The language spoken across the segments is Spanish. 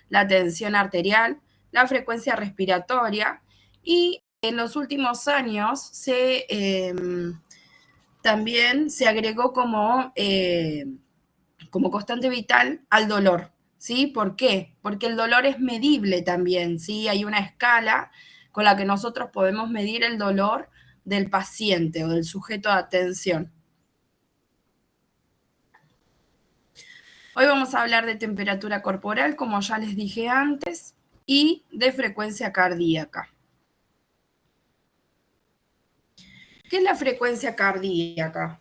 la tensión arterial, la frecuencia respiratoria y en los últimos años también se agregó como constante vital al dolor, ¿sí? ¿Por qué? Porque el dolor es medible también, ¿sí? Hay una escala con la que nosotros podemos medir el dolor del paciente o del sujeto de atención. Hoy vamos a hablar de temperatura corporal, como ya les dije antes, y de frecuencia cardíaca. ¿Qué es la frecuencia cardíaca?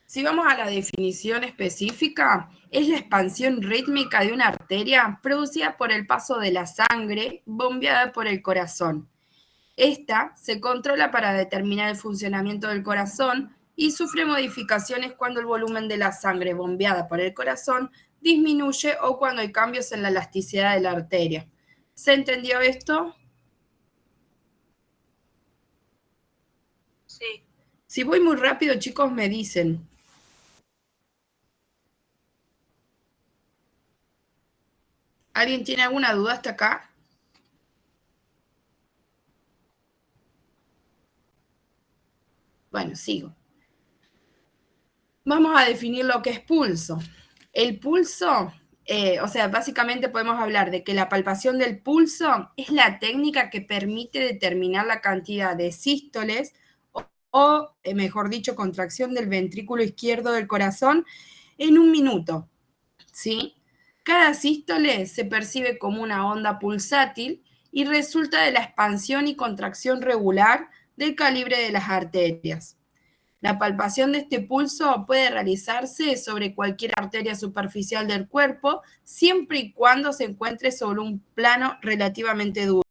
Si vamos a la definición específica, es la expansión rítmica de una arteria producida por el paso de la sangre bombeada por el corazón. Esta se controla para determinar el funcionamiento del corazón y sufre modificaciones cuando el volumen de la sangre bombeada por el corazón disminuye o cuando hay cambios en la elasticidad de la arteria. ¿Se entendió esto? Sí. Si voy muy rápido, chicos, me dicen. ¿Alguien tiene alguna duda hasta acá? Bueno, sigo. Vamos a definir lo que es pulso. El pulso, básicamente podemos hablar de que la palpación del pulso es la técnica que permite determinar la cantidad de sístoles o, mejor dicho, contracción del ventrículo izquierdo del corazón en un minuto, ¿sí? Cada sístole se percibe como una onda pulsátil y resulta de la expansión y contracción regular del calibre de las arterias. La palpación de este pulso puede realizarse sobre cualquier arteria superficial del cuerpo, siempre y cuando se encuentre sobre un plano relativamente duro.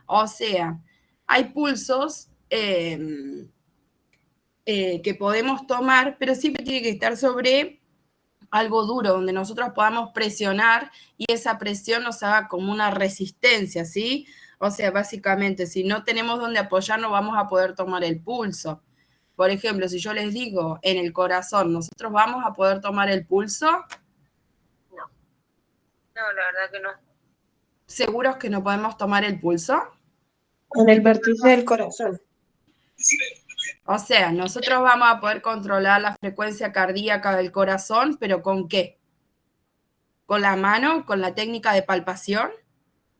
O sea, hay pulsos que podemos tomar, pero siempre tiene que estar sobre algo duro, donde nosotros podamos presionar y esa presión nos haga como una resistencia, ¿sí? O sea, básicamente, si no tenemos donde apoyar, no vamos a poder tomar el pulso. Por ejemplo, si yo les digo en el corazón, ¿nosotros vamos a poder tomar el pulso? No. No, la verdad que no. ¿Seguros que no podemos tomar el pulso? En el vértice del corazón. O sea, nosotros vamos a poder controlar la frecuencia cardíaca del corazón, pero ¿con qué? ¿Con la mano? ¿Con la técnica de palpación?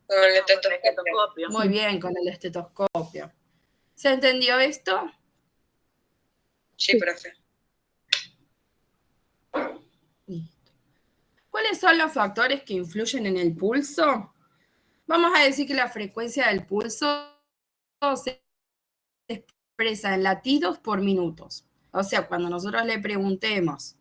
Con el estetoscopio. Muy bien, con el estetoscopio. ¿Se entendió esto? Sí, profe. Listo. ¿Cuáles son los factores que influyen en el pulso? Vamos a decir que la frecuencia del pulso se expresa en latidos por minutos. O sea, cuando nosotros le preguntemos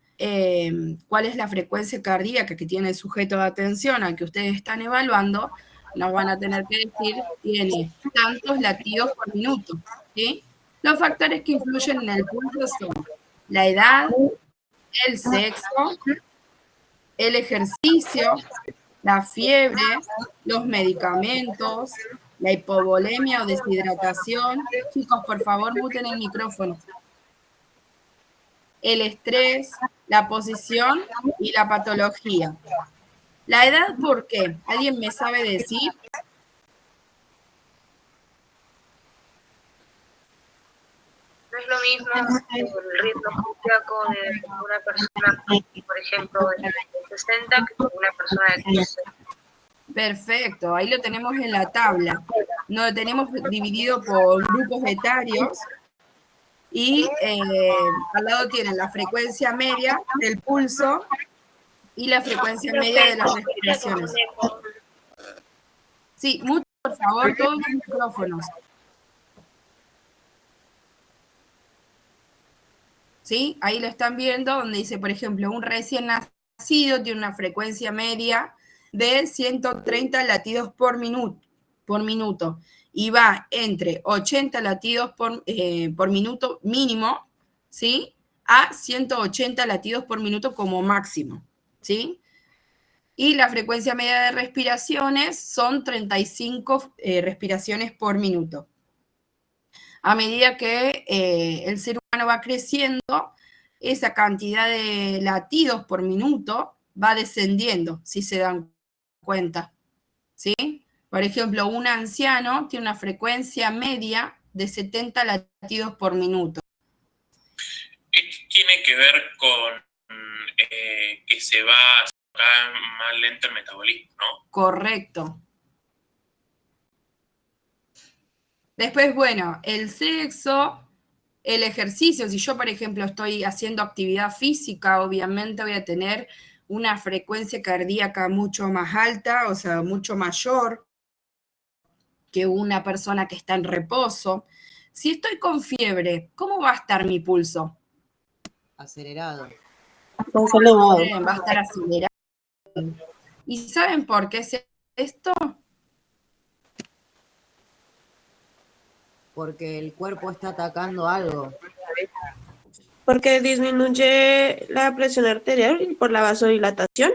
cuál es la frecuencia cardíaca que tiene el sujeto de atención al que ustedes están evaluando, nos van a tener que decir, tiene tantos latidos por minuto, ¿sí? Los factores que influyen en el pulso son la edad, el sexo, el ejercicio, la fiebre, los medicamentos, la hipovolemia o deshidratación. Chicos, por favor, muten el micrófono. El estrés, la posición y la patología. ¿La edad por qué? ¿Alguien me sabe decir? No es lo mismo el ritmo cardíaco de una persona, por ejemplo, de 60 que de una persona de 15. Perfecto, ahí lo tenemos en la tabla. Lo tenemos dividido por grupos etarios y al lado tienen la frecuencia media del pulso y la frecuencia media de las respiraciones. Sí, mucho, por favor, todos los micrófonos. ¿Sí? Ahí lo están viendo, donde dice, por ejemplo, un recién nacido tiene una frecuencia media de 130 latidos por minuto y va entre 80 latidos por minuto mínimo, ¿sí? A 180 latidos por minuto como máximo, ¿sí? Y la frecuencia media de respiraciones son 35 respiraciones por minuto. A medida que el ser humano va creciendo, esa cantidad de latidos por minuto va descendiendo, si se dan cuenta, ¿sí? Por ejemplo, un anciano tiene una frecuencia media de 70 latidos por minuto. Esto tiene que ver con que se va cada vez más lento el metabolismo, ¿no? Correcto. Después, bueno, el sexo, el ejercicio. Si yo, por ejemplo, estoy haciendo actividad física, obviamente voy a tener una frecuencia cardíaca mucho más alta, o sea, mucho mayor que una persona que está en reposo. Si estoy con fiebre, ¿cómo va a estar mi pulso? Acelerado. Bien, va a estar acelerado. ¿Y saben por qué es esto? Porque el cuerpo está atacando algo. Porque disminuye la presión arterial y por la vasodilatación.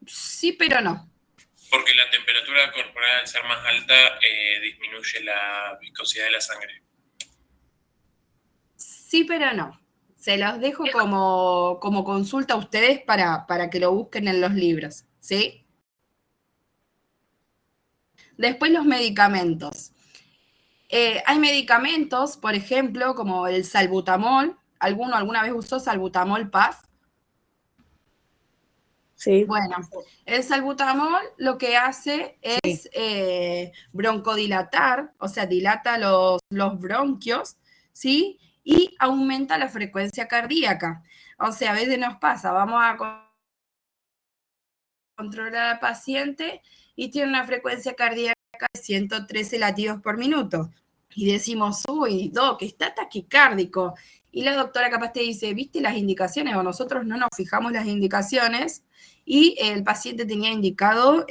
Sí, pero no. Porque la temperatura corporal, al ser más alta, disminuye la viscosidad de la sangre. Sí, pero no. Se los dejo como consulta a ustedes para que lo busquen en los libros, ¿sí? Después los medicamentos. Hay medicamentos, por ejemplo, como el salbutamol. ¿Alguno alguna vez usó salbutamol PAF? Sí. Bueno, el salbutamol lo que hace es broncodilatar, o sea, dilata los bronquios, ¿sí? Y aumenta la frecuencia cardíaca. O sea, a veces nos pasa, vamos a controlar al paciente y tiene una frecuencia cardíaca de 113 latidos por minuto. Y decimos, uy, doc, está taquicárdico. Y la doctora capaz te dice, ¿viste las indicaciones? O nosotros no nos fijamos las indicaciones y el paciente tenía indicado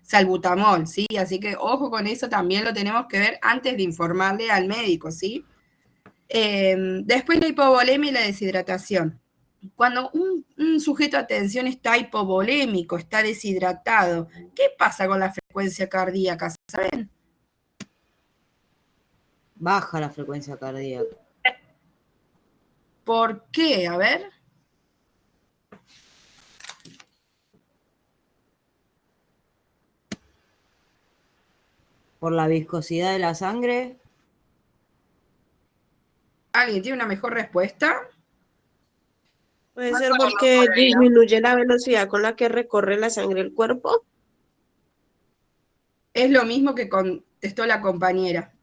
salbutamol, ¿sí? Así que ojo con eso, también lo tenemos que ver antes de informarle al médico, ¿sí? Después la hipovolemia y la deshidratación. Cuando un sujeto de atención está hipovolémico, está deshidratado, ¿qué pasa con la frecuencia cardíaca? ¿Saben? Baja la frecuencia cardíaca. ¿Por qué? A ver. Por la viscosidad de la sangre. ¿Alguien tiene una mejor respuesta? Puede ser porque disminuye la velocidad con la que recorre la sangre el cuerpo. Es lo mismo que contestó la compañera.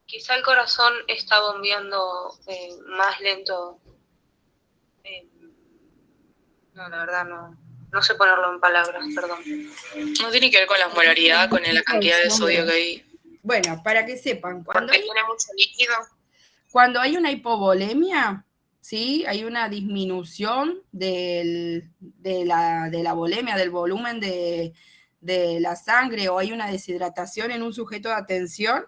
Quizá el corazón está bombeando más lento. No, la verdad no sé ponerlo en palabras, perdón. No tiene que ver con la osmolaridad, con la cantidad de sodio que hay. Bueno, para que sepan, Porque tiene mucho líquido. Cuando hay una hipovolemia, ¿sí? Hay una disminución de la volemia, del volumen de la sangre, o hay una deshidratación en un sujeto de atención,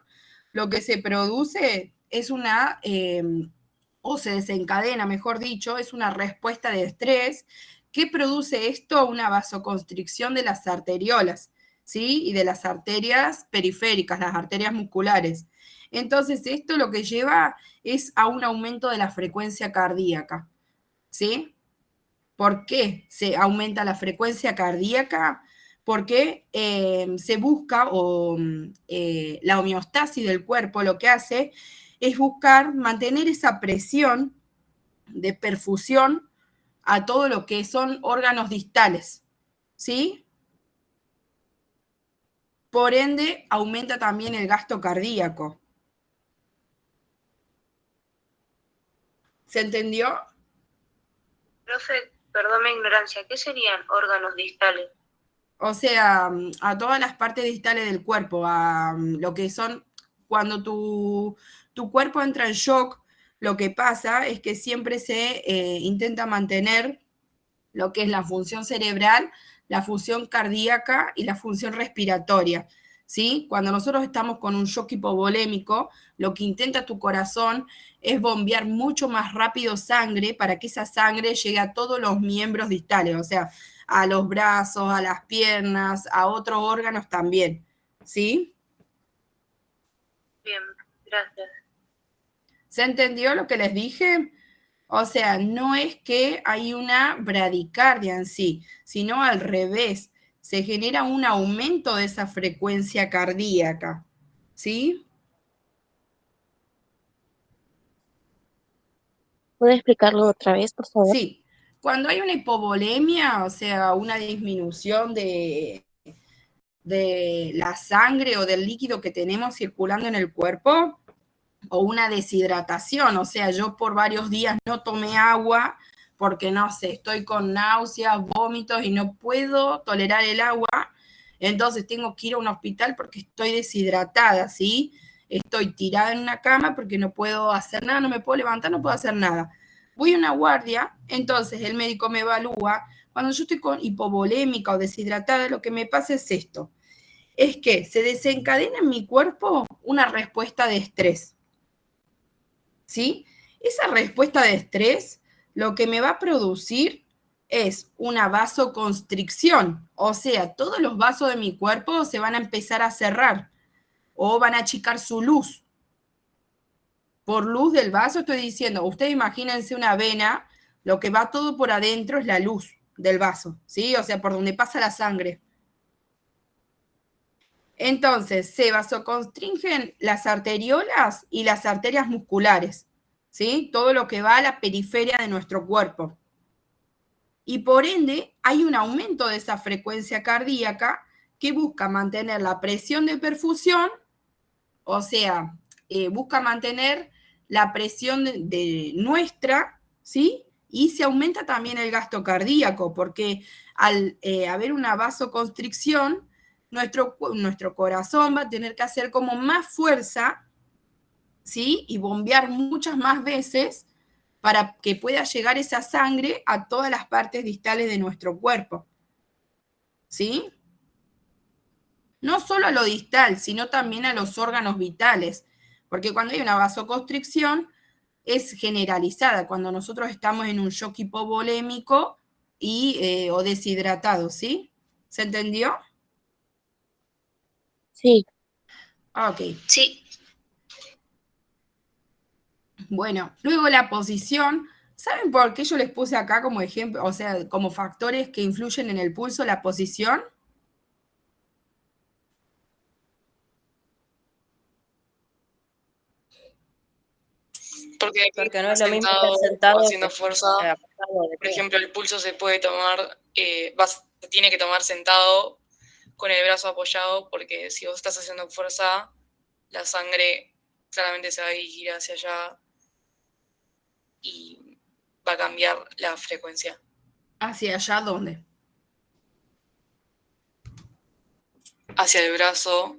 lo que se produce es o se desencadena, mejor dicho, es una respuesta de estrés. ¿Qué produce esto? Una vasoconstricción de las arteriolas, ¿sí? Y de las arterias periféricas, las arterias musculares. Entonces, esto lo que lleva es a un aumento de la frecuencia cardíaca, ¿sí? ¿Por qué se aumenta la frecuencia cardíaca? Porque se busca, la homeostasis del cuerpo lo que hace es buscar mantener esa presión de perfusión a todo lo que son órganos distales, ¿sí? Por ende, aumenta también el gasto cardíaco. ¿Se entendió? Profe, perdón mi ignorancia, ¿qué serían órganos distales? O sea, a todas las partes distales del cuerpo, a lo que son, cuando tu cuerpo entra en shock, lo que pasa es que siempre se intenta mantener lo que es la función cerebral, la función cardíaca y la función respiratoria, ¿sí? Cuando nosotros estamos con un shock hipovolémico, lo que intenta tu corazón es bombear mucho más rápido sangre para que esa sangre llegue a todos los miembros distales, o sea, a los brazos, a las piernas, a otros órganos también, ¿sí? Bien, gracias. ¿Se entendió lo que les dije? O sea, no es que hay una bradicardia en sí, sino al revés. Se genera un aumento de esa frecuencia cardíaca, ¿sí? ¿Puede explicarlo otra vez, por favor? Sí. Cuando hay una hipovolemia, o sea, una disminución de la sangre o del líquido que tenemos circulando en el cuerpo, o una deshidratación, o sea, yo por varios días no tomé agua porque, no sé, estoy con náuseas, vómitos y no puedo tolerar el agua, entonces tengo que ir a un hospital porque estoy deshidratada, ¿sí? Estoy tirada en una cama porque no puedo hacer nada, no me puedo levantar, no puedo hacer nada. Voy a una guardia, entonces el médico me evalúa. Cuando yo estoy con hipovolémica o deshidratada, lo que me pasa es esto, es que se desencadena en mi cuerpo una respuesta de estrés, ¿sí? Esa respuesta de estrés lo que me va a producir es una vasoconstricción, o sea, todos los vasos de mi cuerpo se van a empezar a cerrar o van a achicar su luz. Por luz del vaso estoy diciendo, ustedes imagínense una vena, lo que va todo por adentro es la luz del vaso, ¿sí? O sea, por donde pasa la sangre. Entonces, se vasoconstringen las arteriolas y las arterias musculares, ¿sí? Todo lo que va a la periferia de nuestro cuerpo. Y por ende, hay un aumento de esa frecuencia cardíaca que busca mantener la presión de perfusión, o sea, busca mantener la presión de nuestra, ¿sí? Y se aumenta también el gasto cardíaco, porque al haber una vasoconstricción, nuestro corazón va a tener que hacer como más fuerza, ¿sí? Y bombear muchas más veces para que pueda llegar esa sangre a todas las partes distales de nuestro cuerpo, ¿sí? No solo a lo distal, sino también a los órganos vitales, porque cuando hay una vasoconstricción es generalizada, cuando nosotros estamos en un shock hipovolémico o deshidratado, ¿sí? ¿Se entendió? Sí. Ok. Sí. Bueno, luego la posición. ¿Saben por qué yo les puse acá como ejemplo, o sea, como factores que influyen en el pulso, la posición? Porque Porque no es lo mismo sentado estar o sentado haciendo que fuerza, acostado de por pie. ejemplo, el pulso se puede tomar, se tiene que tomar sentado con el brazo apoyado, porque si vos estás haciendo fuerza, la sangre claramente se va a dirigir hacia allá y va a cambiar la frecuencia. ¿Hacia allá dónde? Hacia el brazo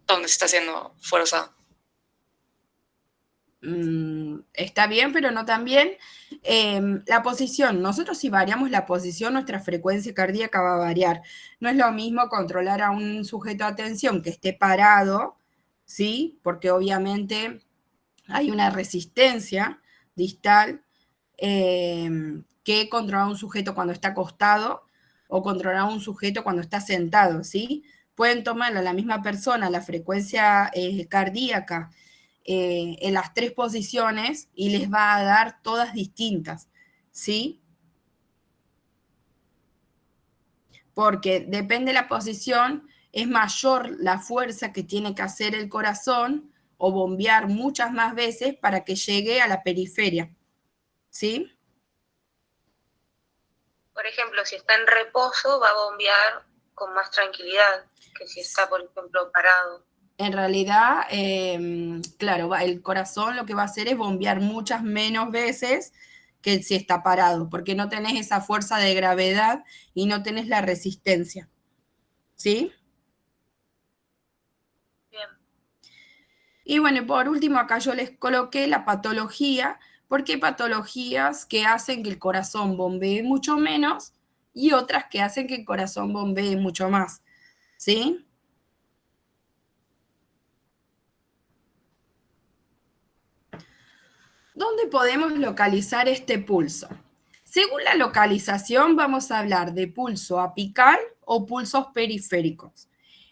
donde se está haciendo fuerza. Está bien, pero no tan bien. La posición, nosotros si variamos la posición, nuestra frecuencia cardíaca va a variar. No es lo mismo controlar a un sujeto de atención que esté parado, ¿sí? Porque obviamente hay una resistencia distal, que controlar a un sujeto cuando está acostado o controlar a un sujeto cuando está sentado, ¿sí? Pueden tomar a la misma persona la frecuencia cardíaca en las tres posiciones y les va a dar todas distintas, ¿sí? Porque depende de la posición, es mayor la fuerza que tiene que hacer el corazón o bombear muchas más veces para que llegue a la periferia, ¿sí? Por ejemplo, si está en reposo, va a bombear con más tranquilidad que si está, por ejemplo, parado. En realidad, claro, el corazón lo que va a hacer es bombear muchas menos veces que si está parado, porque no tenés esa fuerza de gravedad y no tenés la resistencia, ¿sí? Bien. Y bueno, por último, acá yo les coloqué la patología, porque hay patologías que hacen que el corazón bombee mucho menos y otras que hacen que el corazón bombee mucho más, ¿sí? ¿Dónde podemos localizar este pulso? Según la localización, vamos a hablar de pulso apical o pulsos periféricos.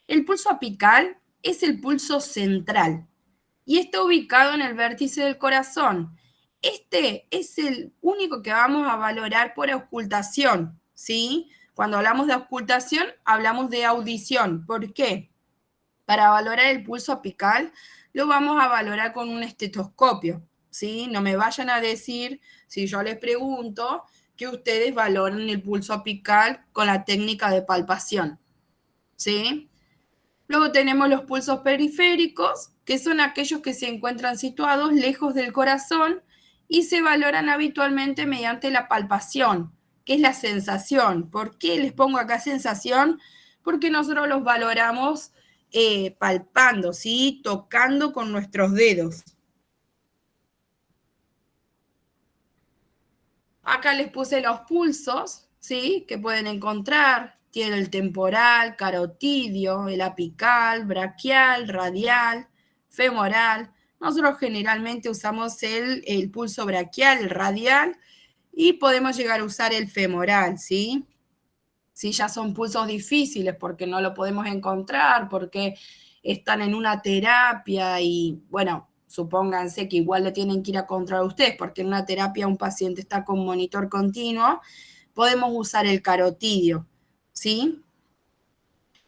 El pulso apical es el pulso central y está ubicado en el vértice del corazón Este es el único que vamos a valorar por auscultación, ¿sí? Cuando hablamos de auscultación, hablamos de audición. ¿Por qué? Para valorar el pulso apical, lo vamos a valorar con un estetoscopio, ¿sí? No me vayan a decir, si yo les pregunto, que ustedes valoran el pulso apical con la técnica de palpación, ¿sí? Luego tenemos los pulsos periféricos, que son aquellos que se encuentran situados lejos del corazón y se valoran habitualmente mediante la palpación, que es la sensación. ¿Por qué les pongo acá sensación? Porque nosotros los valoramos palpando, ¿sí? Tocando con nuestros dedos. Acá les puse los pulsos, ¿sí? Que pueden encontrar. Tiene el temporal, carotidio, el apical, braquial, radial, femoral. Nosotros generalmente usamos el pulso braquial, el radial, y podemos llegar a usar el femoral, ¿sí? Si ya son pulsos difíciles porque no lo podemos encontrar, porque están en una terapia y, bueno, supónganse que igual le tienen que ir a controlar ustedes, porque en una terapia un paciente está con monitor continuo, podemos usar el carotidio, ¿sí?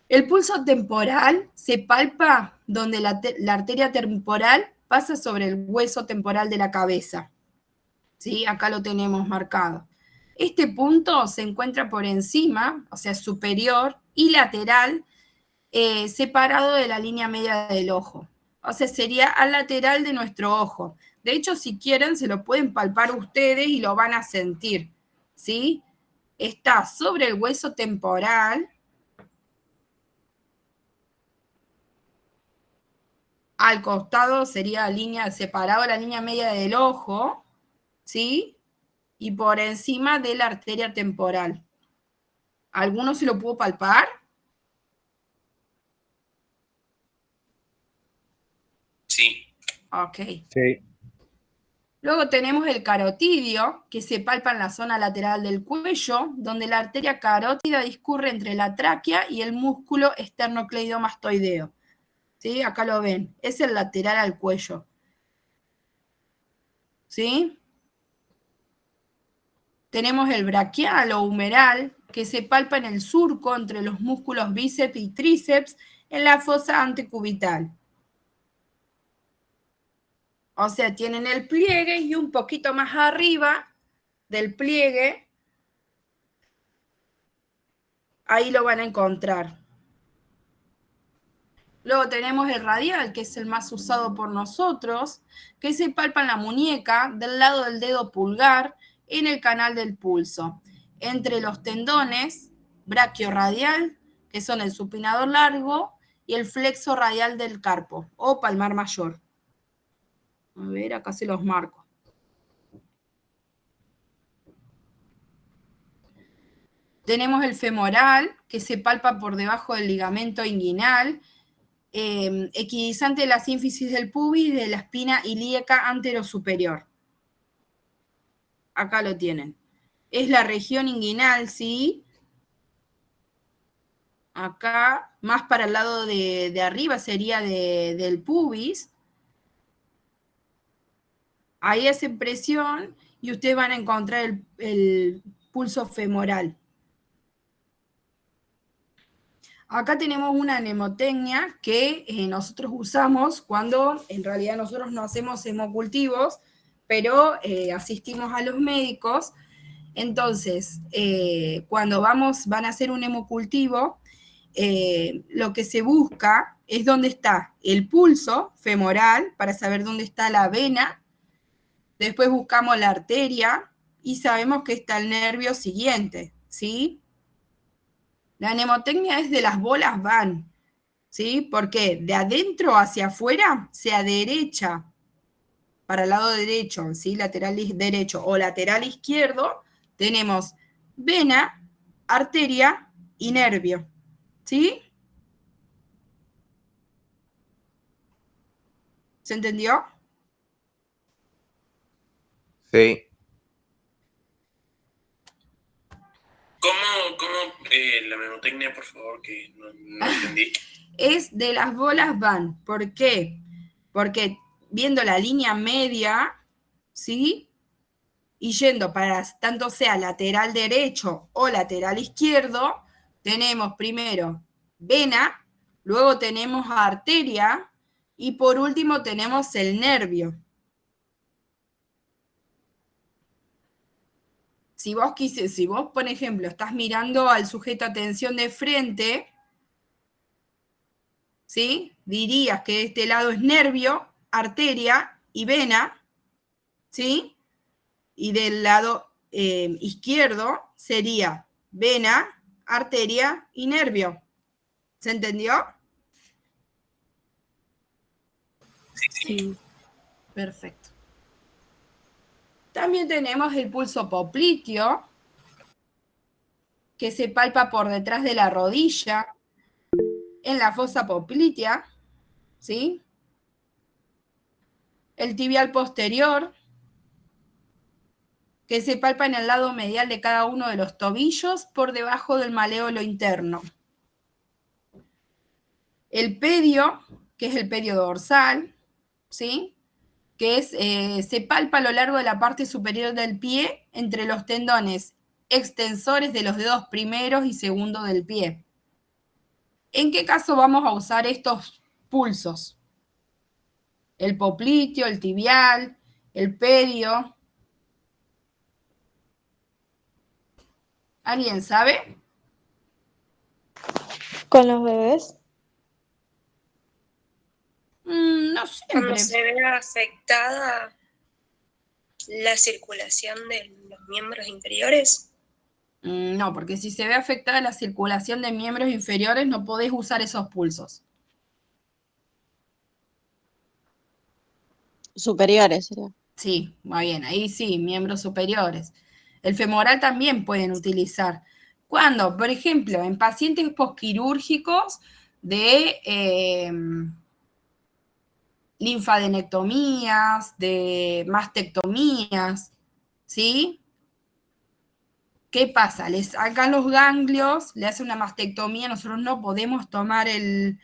El pulso temporal se palpa donde la arteria temporal pasa sobre el hueso temporal de la cabeza, ¿sí? Acá lo tenemos marcado. Este punto se encuentra por encima, o sea, superior y lateral, separado de la línea media del ojo. O sea, sería al lateral de nuestro ojo. De hecho, si quieren, se lo pueden palpar ustedes y lo van a sentir, ¿sí? Está sobre el hueso temporal, al costado sería separado de la línea media del ojo, ¿sí? Y por encima de la arteria temporal. ¿Alguno se lo pudo palpar? Sí. Ok. Sí. Luego tenemos el carotidio, que se palpa en la zona lateral del cuello, donde la arteria carótida discurre entre la tráquea y el músculo esternocleidomastoideo. ¿Sí? Acá lo ven. Es el lateral al cuello. ¿Sí? Tenemos el braquial o humeral, que se palpa en el surco entre los músculos bíceps y tríceps en la fosa antecubital. O sea, tienen el pliegue y un poquito más arriba del pliegue, ahí lo van a encontrar. Luego tenemos el radial, que es el más usado por nosotros, que se palpa en la muñeca del lado del dedo pulgar en el canal del pulso, entre los tendones braquiorradial, que son el supinador largo, y el flexo radial del carpo o palmar mayor. A ver, acá se los marco. Tenemos el femoral, que se palpa por debajo del ligamento inguinal, equidistante de la sínfisis del pubis de la espina ilíaca anterosuperior. Acá lo tienen. Es la región inguinal, ¿sí? Acá, más para el lado de arriba sería del pubis. Ahí hacen presión y ustedes van a encontrar el pulso femoral. Acá tenemos una mnemotecnia que nosotros usamos cuando en realidad nosotros no hacemos hemocultivos, pero asistimos a los médicos. Entonces, cuando van a hacer un hemocultivo, lo que se busca es dónde está el pulso femoral, para saber dónde está la vena. Después buscamos la arteria y sabemos que está el nervio siguiente, ¿sí? La mnemotecnia es de las bolas van, ¿sí? Porque de adentro hacia afuera, sea derecha para el lado derecho, ¿sí? Lateral derecho o lateral izquierdo, tenemos vena, arteria y nervio, ¿sí? ¿Se entendió? Sí. ¿Cómo la memotecnia, por favor, que no entendí? Es de las bolas van. ¿Por qué? Porque viendo la línea media ¿sí? Y yendo para tanto sea lateral derecho o lateral izquierdo, tenemos primero vena, luego tenemos arteria y por último tenemos el nervio. Si vos, por ejemplo, estás mirando al sujeto a tensión de frente, ¿sí? Dirías que de este lado es nervio, arteria y vena, ¿sí? Y del lado izquierdo sería vena, arteria y nervio. ¿Se entendió? Sí. Perfecto. También tenemos el pulso popliteo, que se palpa por detrás de la rodilla, en la fosa poplitea, ¿sí? El tibial posterior, que se palpa en el lado medial de cada uno de los tobillos por debajo del maléolo interno. El pedio, que es el pedio dorsal, ¿sí? Que se palpa a lo largo de la parte superior del pie entre los tendones extensores de los dedos primeros y segundo del pie. ¿En qué caso vamos a usar estos pulsos? El popliteo, el tibial, el pedio. ¿Alguien sabe? Con los bebés. No Cuando siempre. se ve afectada la circulación de los miembros inferiores. No, porque si se ve afectada la circulación de miembros inferiores, no podés usar esos pulsos. Superiores sería. Sí, muy bien, ahí sí, miembros superiores. El femoral también pueden utilizar. ¿Cuándo? Por ejemplo, en pacientes posquirúrgicos de linfadenectomías, de mastectomías, ¿sí? ¿Qué pasa? Les sacan los ganglios, le hacen una mastectomía, nosotros no podemos tomar ni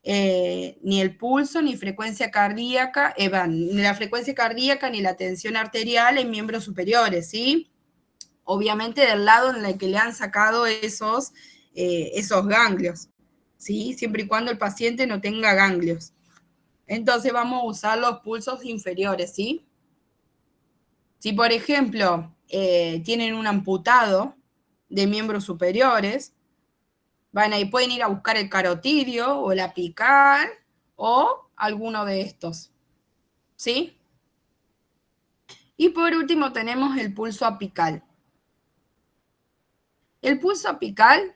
el pulso, ni frecuencia cardíaca, ni la frecuencia cardíaca, ni la tensión arterial en miembros superiores, ¿sí? Obviamente del lado en el que le han sacado esos ganglios, ¿sí? Siempre y cuando el paciente no tenga ganglios. Entonces vamos a usar los pulsos inferiores, ¿sí? Si, por ejemplo, tienen un amputado de miembros superiores, pueden ir a buscar el carotidio o el apical o alguno de estos, ¿sí? Y por último tenemos el pulso apical. El pulso apical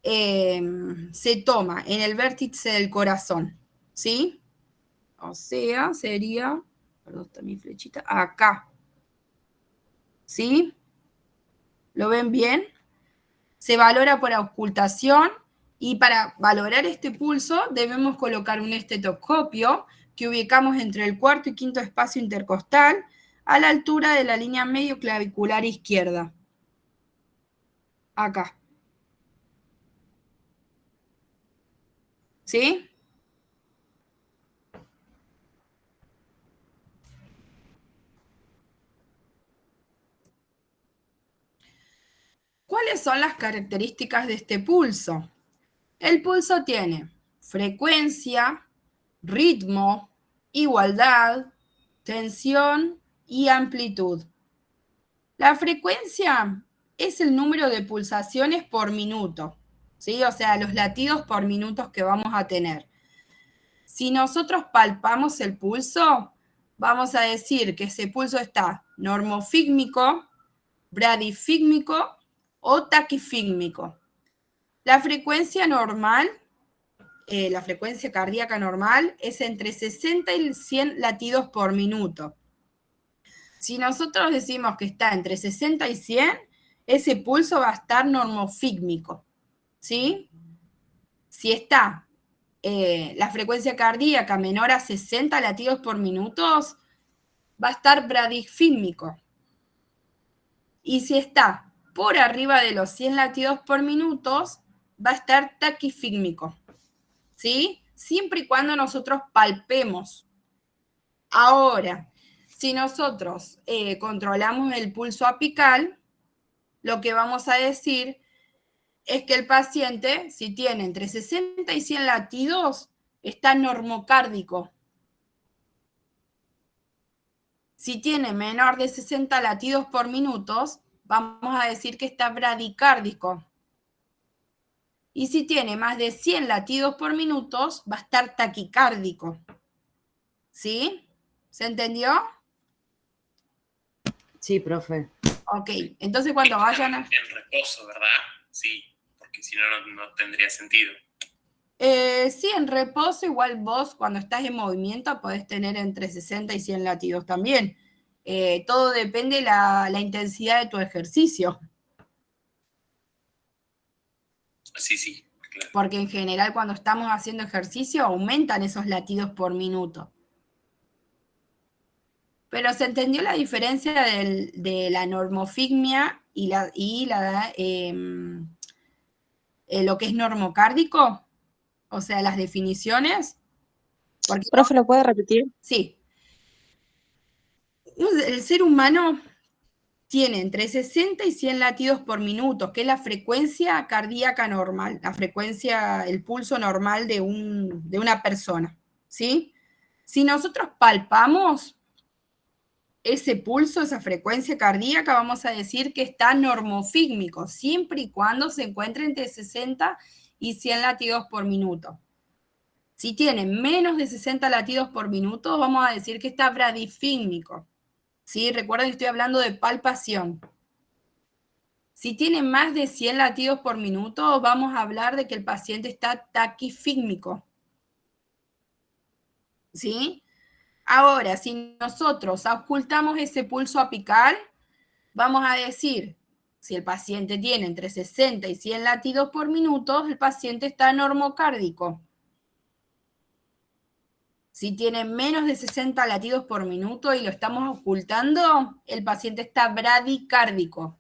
se toma en el vértice del corazón, ¿sí? O sea, sería, perdón, está mi flechita, acá, ¿sí? ¿Lo ven bien? Se valora por auscultación y para valorar este pulso debemos colocar un estetoscopio que ubicamos entre el cuarto y quinto espacio intercostal a la altura de la línea medio clavicular izquierda. Acá. ¿Sí? ¿Cuáles son las características de este pulso? El pulso tiene frecuencia, ritmo, igualdad, tensión y amplitud. La frecuencia es el número de pulsaciones por minuto, ¿sí? O sea, los latidos por minutos que vamos a tener. Si nosotros palpamos el pulso, vamos a decir que ese pulso está normofígmico, bradifígmico o taquifígmico. La frecuencia normal, la frecuencia cardíaca normal, es entre 60 y 100 latidos por minuto. Si nosotros decimos que está entre 60 y 100, ese pulso va a estar normofígmico, ¿sí? Si está la frecuencia cardíaca menor a 60 latidos por minuto, va a estar bradifígmico. Y si está por arriba de los 100 latidos por minuto, va a estar taquifígmico, ¿sí? Siempre y cuando nosotros palpemos. Ahora, Si nosotros controlamos el pulso apical, lo que vamos a decir es que el paciente, si tiene entre 60 y 100 latidos, está normocárdico. Si tiene menor de 60 latidos por minuto, vamos a decir que está bradicárdico. Y si tiene más de 100 latidos por minuto, va a estar taquicárdico. ¿Sí? ¿Se entendió? Sí, profe. Ok, entonces cuando vayan a... En reposo, ¿verdad? Sí, porque si no, no tendría sentido. Sí, en reposo igual vos cuando estás en movimiento podés tener entre 60 y 100 latidos también. Todo depende de la intensidad de tu ejercicio. Sí, claro. Porque en general cuando estamos haciendo ejercicio aumentan esos latidos por minuto. Pero ¿se entendió la diferencia de la normofigmia y lo que es normocárdico? O sea, las definiciones. Porque, Profe, ¿lo puede repetir? sí. El ser humano tiene entre 60 y 100 latidos por minuto, que es la frecuencia cardíaca normal, la frecuencia, el pulso normal de una persona, ¿sí? Si nosotros palpamos ese pulso, esa frecuencia cardíaca, vamos a decir que está normofígmico, siempre y cuando se encuentre entre 60 y 100 latidos por minuto. Si tiene menos de 60 latidos por minuto, vamos a decir que está bradifígmico. ¿Sí? Recuerden que estoy hablando de palpación. Si tiene más de 100 latidos por minuto, vamos a hablar de que el paciente está taquifígmico. ¿Sí? Ahora, si nosotros auscultamos ese pulso apical, vamos a decir, si el paciente tiene entre 60 y 100 latidos por minuto, el paciente está normocárdico. Si tiene menos de 60 latidos por minuto y lo estamos ocultando, el paciente está bradicárdico.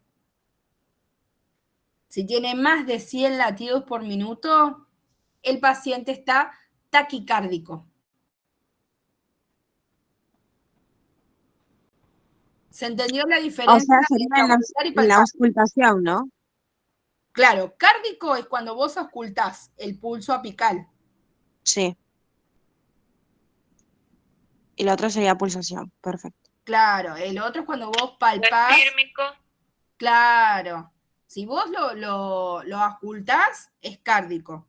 Si tiene más de 100 latidos por minuto, el paciente está taquicárdico. ¿Se entendió la diferencia? O sea, sería en la auscultación, ¿no? Claro, cárdico es cuando vos auscultás el pulso apical. Sí. Y la otra sería pulsación. Perfecto. Claro, el otro es cuando vos palpás. Fírmico. Claro. Si vos lo auscultás, es cárdico.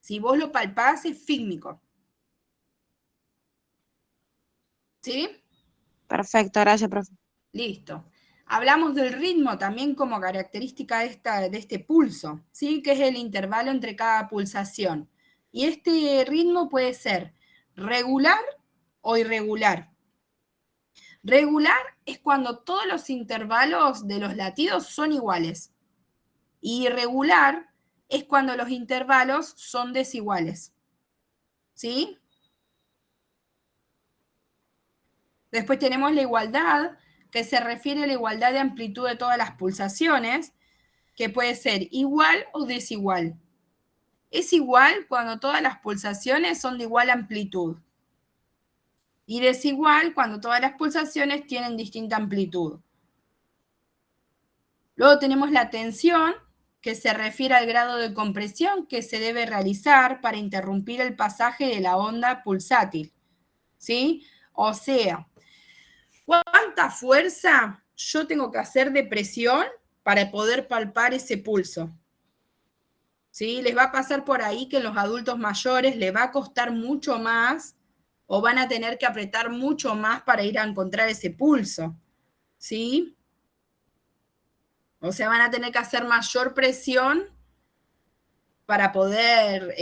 Si vos lo palpás, es fígmico. ¿Sí? Perfecto, gracias, profe. Listo. Hablamos del ritmo también como característica de este pulso, ¿sí? Que es el intervalo entre cada pulsación. Y este ritmo puede ser regular o irregular. Regular es cuando todos los intervalos de los latidos son iguales. Y irregular es cuando los intervalos son desiguales. ¿Sí? Después tenemos la igualdad, que se refiere a la igualdad de amplitud de todas las pulsaciones, que puede ser igual o desigual. Es igual cuando todas las pulsaciones son de igual amplitud. Y desigual cuando todas las pulsaciones tienen distinta amplitud. Luego tenemos la tensión, que se refiere al grado de compresión que se debe realizar para interrumpir el pasaje de la onda pulsátil. ¿Sí? O sea, ¿cuánta fuerza yo tengo que hacer de presión para poder palpar ese pulso? ¿Sí? Les va a pasar por ahí que en los adultos mayores les va a costar mucho más o van a tener que apretar mucho más para ir a encontrar ese pulso. ¿Sí? O sea, van a tener que hacer mayor presión para poder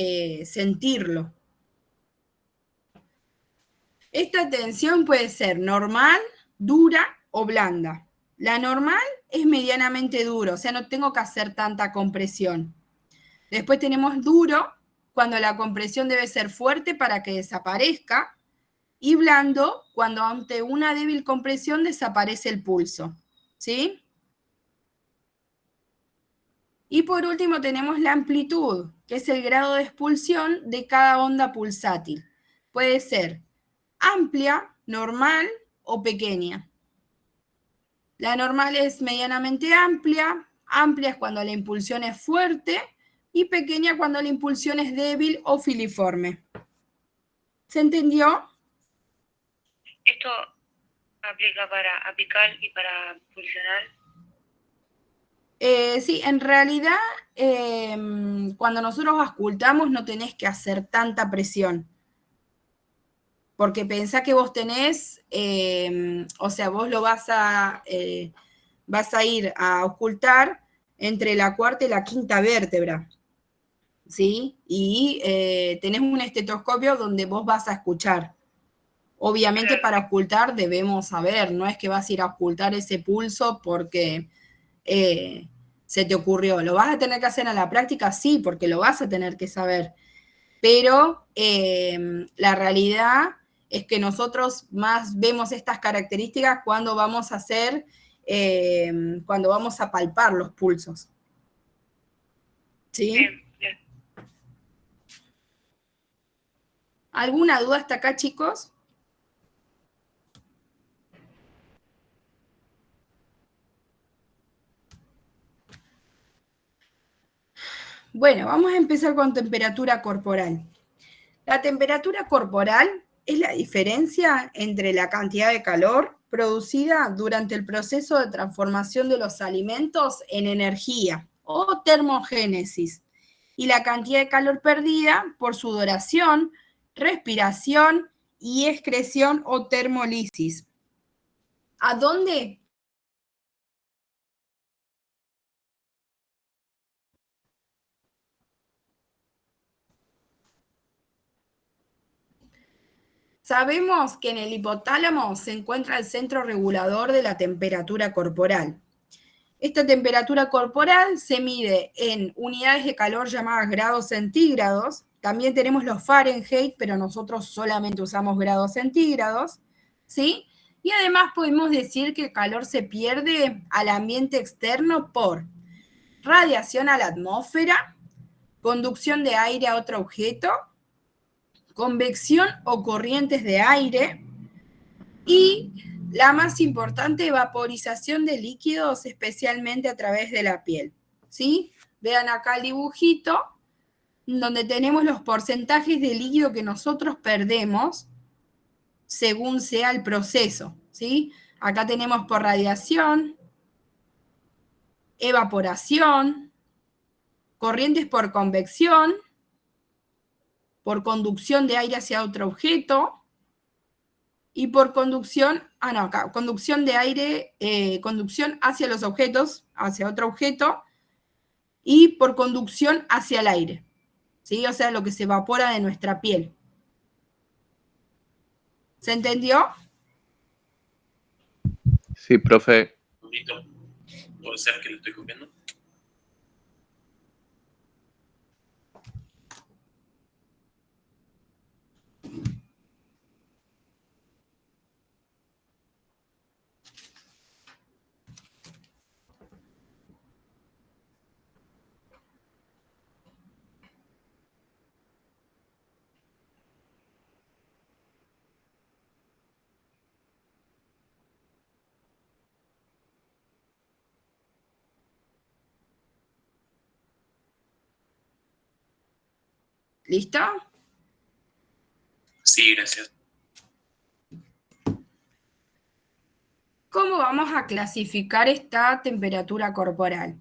sentirlo. Esta tensión puede ser normal, dura o blanda. La normal es medianamente duro, o sea, no tengo que hacer tanta compresión. Después tenemos duro, cuando la compresión debe ser fuerte para que desaparezca, y blando, cuando ante una débil compresión desaparece el pulso. ¿Sí? Y por último tenemos la amplitud, que es el grado de expulsión de cada onda pulsátil. Puede ser amplia, normal o pequeña. La normal es medianamente amplia, amplia es cuando la impulsión es fuerte y pequeña cuando la impulsión es débil o filiforme. ¿Se entendió? ¿Esto aplica para apical y para pulsional? Sí, en realidad, cuando nosotros auscultamos no tenés que hacer tanta presión. Porque pensá que vos tenés, o sea, vos lo vas a ir a auscultar entre la cuarta y la quinta vértebra, ¿sí? Y tenés un estetoscopio donde vos vas a escuchar. Obviamente para auscultar debemos saber, no es que vas a ir a auscultar ese pulso porque se te ocurrió. ¿Lo vas a tener que hacer a la práctica? Sí, porque lo vas a tener que saber. Pero la realidad es que nosotros más vemos estas características cuando vamos a hacer, cuando vamos a palpar los pulsos. ¿Sí? Bien. ¿Alguna duda hasta acá, chicos? Bueno, vamos a empezar con temperatura corporal. La temperatura corporal es la diferencia entre la cantidad de calor producida durante el proceso de transformación de los alimentos en energía o termogénesis y la cantidad de calor perdida por sudoración, respiración y excreción o termolisis. ¿A dónde? Sabemos que en el hipotálamo se encuentra el centro regulador de la temperatura corporal. Esta temperatura corporal se mide en unidades de calor llamadas grados centígrados. También tenemos los Fahrenheit, pero nosotros solamente usamos grados centígrados, ¿sí? Y además podemos decir que el calor se pierde al ambiente externo por radiación a la atmósfera, conducción de aire a otro objeto, convección o corrientes de aire y la más importante, vaporización de líquidos, especialmente a través de la piel. ¿Sí? Vean acá el dibujito, donde tenemos los porcentajes de líquido que nosotros perdemos según sea el proceso. ¿Sí? Acá tenemos por radiación, evaporación, corrientes por convección, por conducción de aire hacia otro objeto, y por conducción, conducción de aire, conducción hacia los objetos, hacia otro objeto, y por conducción hacia el aire, ¿sí? O sea, lo que se evapora de nuestra piel. ¿Se entendió? Sí, profe. ¿Puede ser que lo estoy copiando? ¿Listo? Sí, gracias. ¿Cómo vamos a clasificar esta temperatura corporal?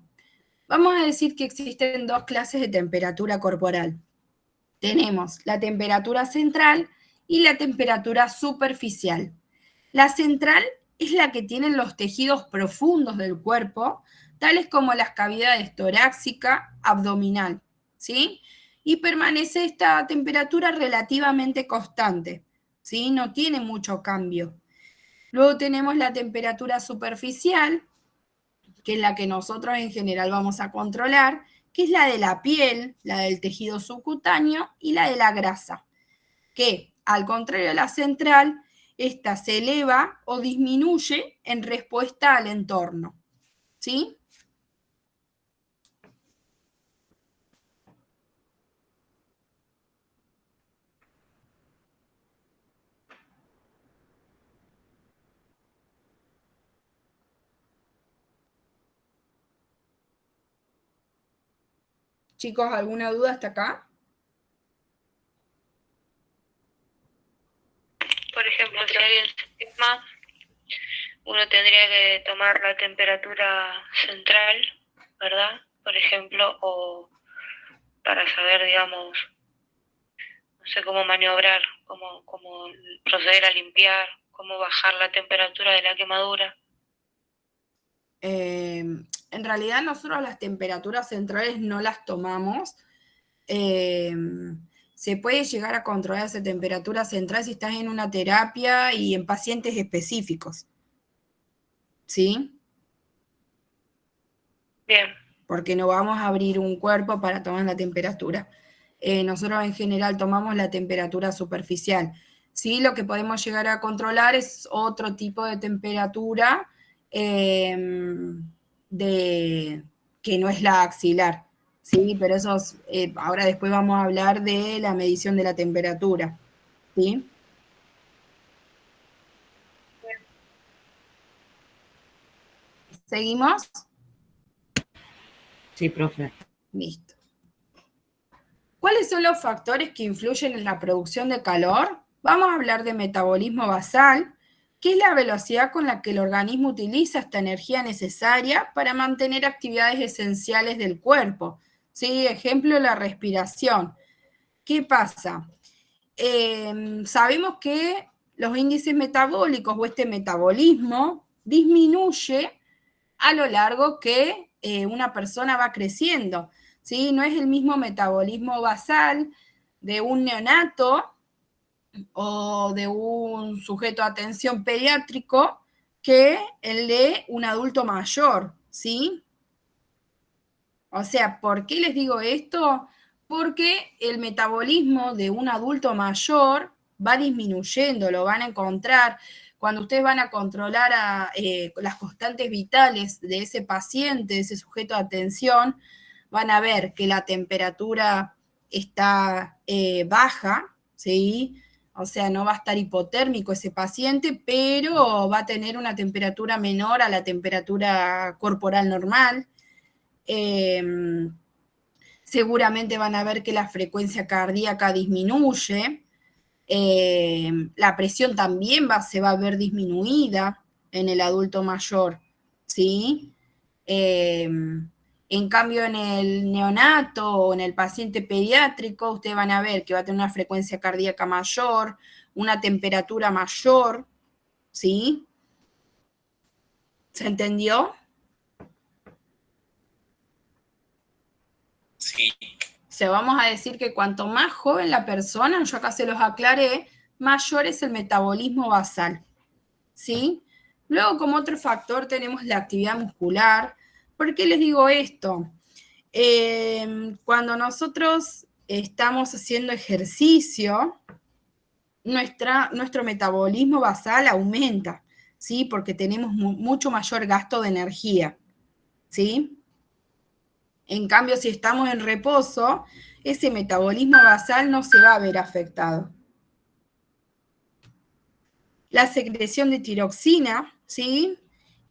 Vamos a decir que existen dos clases de temperatura corporal. Tenemos la temperatura central y la temperatura superficial. La central es la que tienen los tejidos profundos del cuerpo, tales como las cavidades torácica, abdominal, ¿sí? Y permanece esta temperatura relativamente constante, ¿sí? No tiene mucho cambio. Luego tenemos la temperatura superficial, que es la que nosotros en general vamos a controlar, que es la de la piel, la del tejido subcutáneo y la de la grasa, que al contrario de la central, esta se eleva o disminuye en respuesta al entorno. ¿Sí? Chicos, ¿alguna duda hasta acá? Por ejemplo, si alguien se enferma, uno tendría que tomar la temperatura central, ¿verdad? Por ejemplo, o para saber, digamos, no sé cómo maniobrar, cómo proceder a limpiar, cómo bajar la temperatura de la quemadura. En realidad nosotros las temperaturas centrales no las tomamos. Se puede llegar a controlar esa temperatura central si estás en una terapia y en pacientes específicos. ¿Sí? Bien. Porque no vamos a abrir un cuerpo para tomar la temperatura. Nosotros en general tomamos la temperatura superficial. Sí, lo que podemos llegar a controlar es otro tipo de temperatura que no es la axilar. Sí, pero eso ahora después vamos a hablar de la medición de la temperatura. ¿Sí? ¿Seguimos? Sí, profe. Listo. ¿Cuáles son los factores que influyen en la producción de calor? Vamos a hablar de metabolismo basal, que es la velocidad con la que el organismo utiliza esta energía necesaria para mantener actividades esenciales del cuerpo. ¿Sí? Ejemplo, la respiración. ¿Qué pasa? Sabemos que los índices metabólicos o este metabolismo disminuye a lo largo que una persona va creciendo. ¿Sí? No es el mismo metabolismo basal de un neonato o de un sujeto de atención pediátrico que el de un adulto mayor, ¿sí? O sea, ¿por qué les digo esto? Porque el metabolismo de un adulto mayor va disminuyendo, lo van a encontrar. Cuando ustedes van a controlar las constantes vitales de ese paciente, de ese sujeto de atención, van a ver que la temperatura está baja, ¿sí? O sea, no va a estar hipotérmico ese paciente, pero va a tener una temperatura menor a la temperatura corporal normal. Seguramente van a ver que la frecuencia cardíaca disminuye, la presión también se va a ver disminuida en el adulto mayor, ¿sí? En cambio, en el neonato o en el paciente pediátrico, ustedes van a ver que va a tener una frecuencia cardíaca mayor, una temperatura mayor, ¿sí? ¿Se entendió? Sí. O sea, vamos a decir que cuanto más joven la persona, yo acá se los aclaré, mayor es el metabolismo basal, ¿sí? Luego, como otro factor, tenemos la actividad muscular. ¿Por qué les digo esto? Cuando nosotros estamos haciendo ejercicio, nuestro metabolismo basal aumenta, ¿sí? Porque tenemos mucho mayor gasto de energía, ¿sí? En cambio, si estamos en reposo, ese metabolismo basal no se va a ver afectado. La secreción de tiroxina, ¿sí?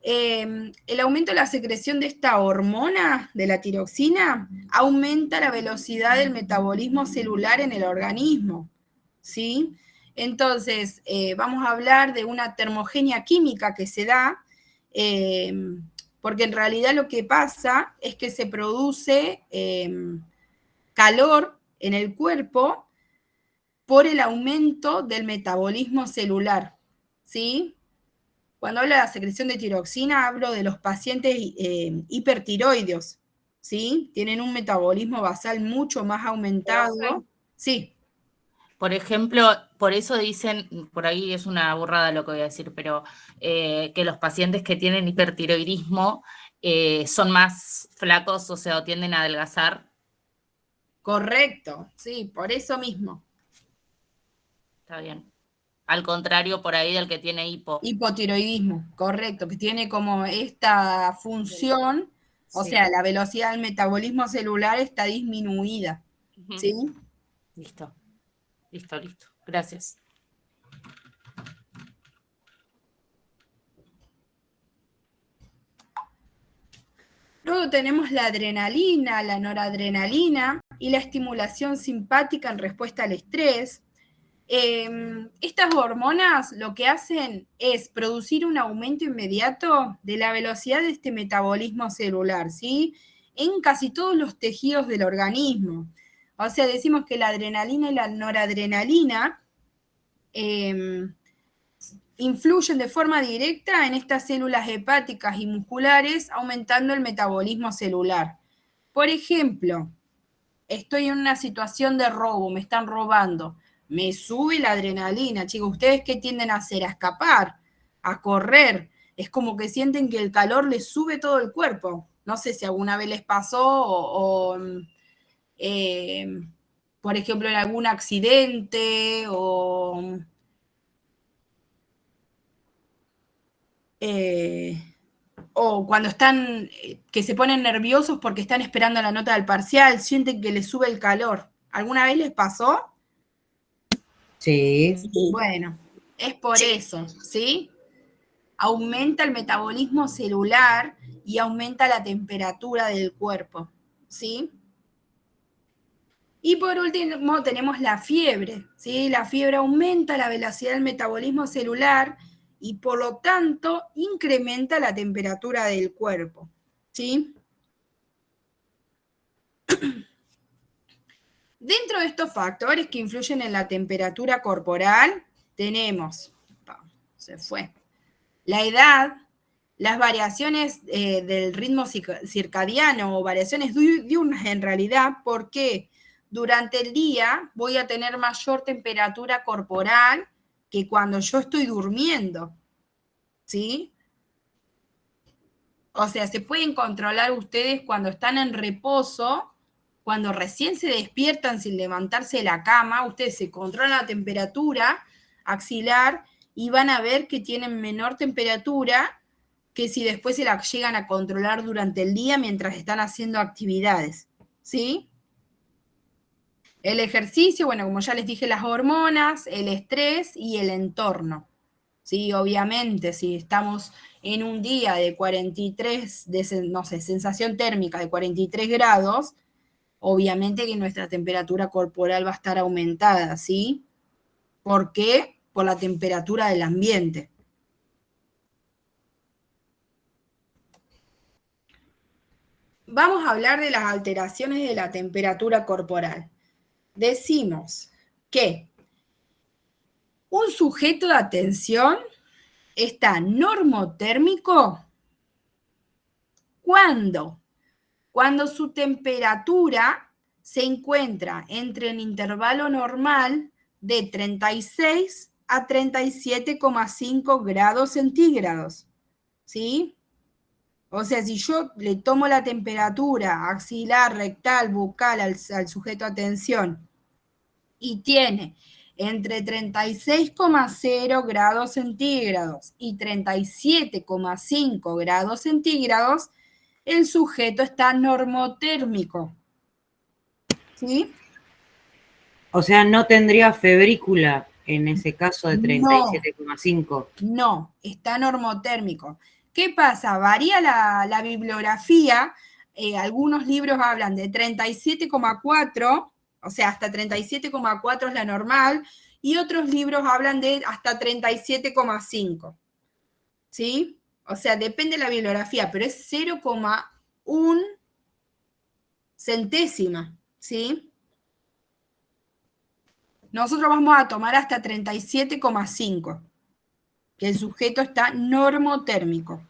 El aumento de la secreción de esta hormona, de la tiroxina, aumenta la velocidad del metabolismo celular en el organismo, ¿sí? Entonces, vamos a hablar de una termogenia química que se da, porque en realidad lo que pasa es que se produce calor en el cuerpo por el aumento del metabolismo celular, ¿sí? Cuando hablo de la secreción de tiroxina, hablo de los pacientes hipertiroideos, ¿sí? Tienen un metabolismo basal mucho más aumentado. Sí. Por ejemplo, por eso dicen, por ahí es una burrada lo que voy a decir, pero que los pacientes que tienen hipertiroidismo son más flacos, o sea, o tienden a adelgazar. Correcto, sí, por eso mismo. Está bien. Al contrario, por ahí del que tiene hipotiroidismo, correcto, que tiene como esta función, o sea, la velocidad del metabolismo celular está disminuida, ¿sí? Listo. Gracias. Luego tenemos la adrenalina, la noradrenalina y la estimulación simpática en respuesta al estrés. Estas hormonas lo que hacen es producir un aumento inmediato de la velocidad de este metabolismo celular, ¿sí? En casi todos los tejidos del organismo. O sea, decimos que la adrenalina y la noradrenalina influyen de forma directa en estas células hepáticas y musculares, aumentando el metabolismo celular. Por ejemplo, estoy en una situación de robo, me están robando. Me sube la adrenalina, chicos. ¿Ustedes qué tienden a hacer? A escapar, a correr. Es como que sienten que el calor les sube todo el cuerpo. No sé si alguna vez les pasó por ejemplo, en algún accidente o cuando están, que se ponen nerviosos porque están esperando la nota del parcial, sienten que les sube el calor. ¿Alguna vez les pasó? Sí. Bueno, es por eso, ¿sí? Aumenta el metabolismo celular y aumenta la temperatura del cuerpo, ¿sí? Y por último tenemos la fiebre, ¿sí? La fiebre aumenta la velocidad del metabolismo celular y por lo tanto incrementa la temperatura del cuerpo, ¿sí? Dentro de estos factores que influyen en la temperatura corporal, tenemos, se fue, la edad, las variaciones del ritmo circadiano o variaciones diurnas en realidad, porque durante el día voy a tener mayor temperatura corporal que cuando yo estoy durmiendo, ¿sí? O sea, se pueden controlar ustedes cuando están en reposo, cuando recién se despiertan sin levantarse de la cama, ustedes se controlan la temperatura axilar y van a ver que tienen menor temperatura que si después se la llegan a controlar durante el día mientras están haciendo actividades, ¿sí? El ejercicio, bueno, como ya les dije, las hormonas, el estrés y el entorno, ¿sí? Obviamente, si estamos en un día de 43, no sé, sensación térmica de 43 grados, obviamente que nuestra temperatura corporal va a estar aumentada, ¿sí? ¿Por qué? Por la temperatura del ambiente. Vamos a hablar de las alteraciones de la temperatura corporal. Decimos que un sujeto de atención está normotérmico cuando su temperatura se encuentra entre el intervalo normal de 36 a 37,5 grados centígrados, ¿sí? O sea, si yo le tomo la temperatura axilar, rectal, bucal al sujeto de atención y tiene entre 36,0 grados centígrados y 37,5 grados centígrados, el sujeto está normotérmico. ¿Sí? O sea, no tendría febrícula en ese caso de 37,5. No, está normotérmico. ¿Qué pasa? Varía la bibliografía. Algunos libros hablan de 37,4, o sea, hasta 37,4 es la normal, y otros libros hablan de hasta 37,5. ¿Sí? O sea, depende de la bibliografía, pero es 0,1 centésima, ¿sí? Nosotros vamos a tomar hasta 37,5, que el sujeto está normotérmico.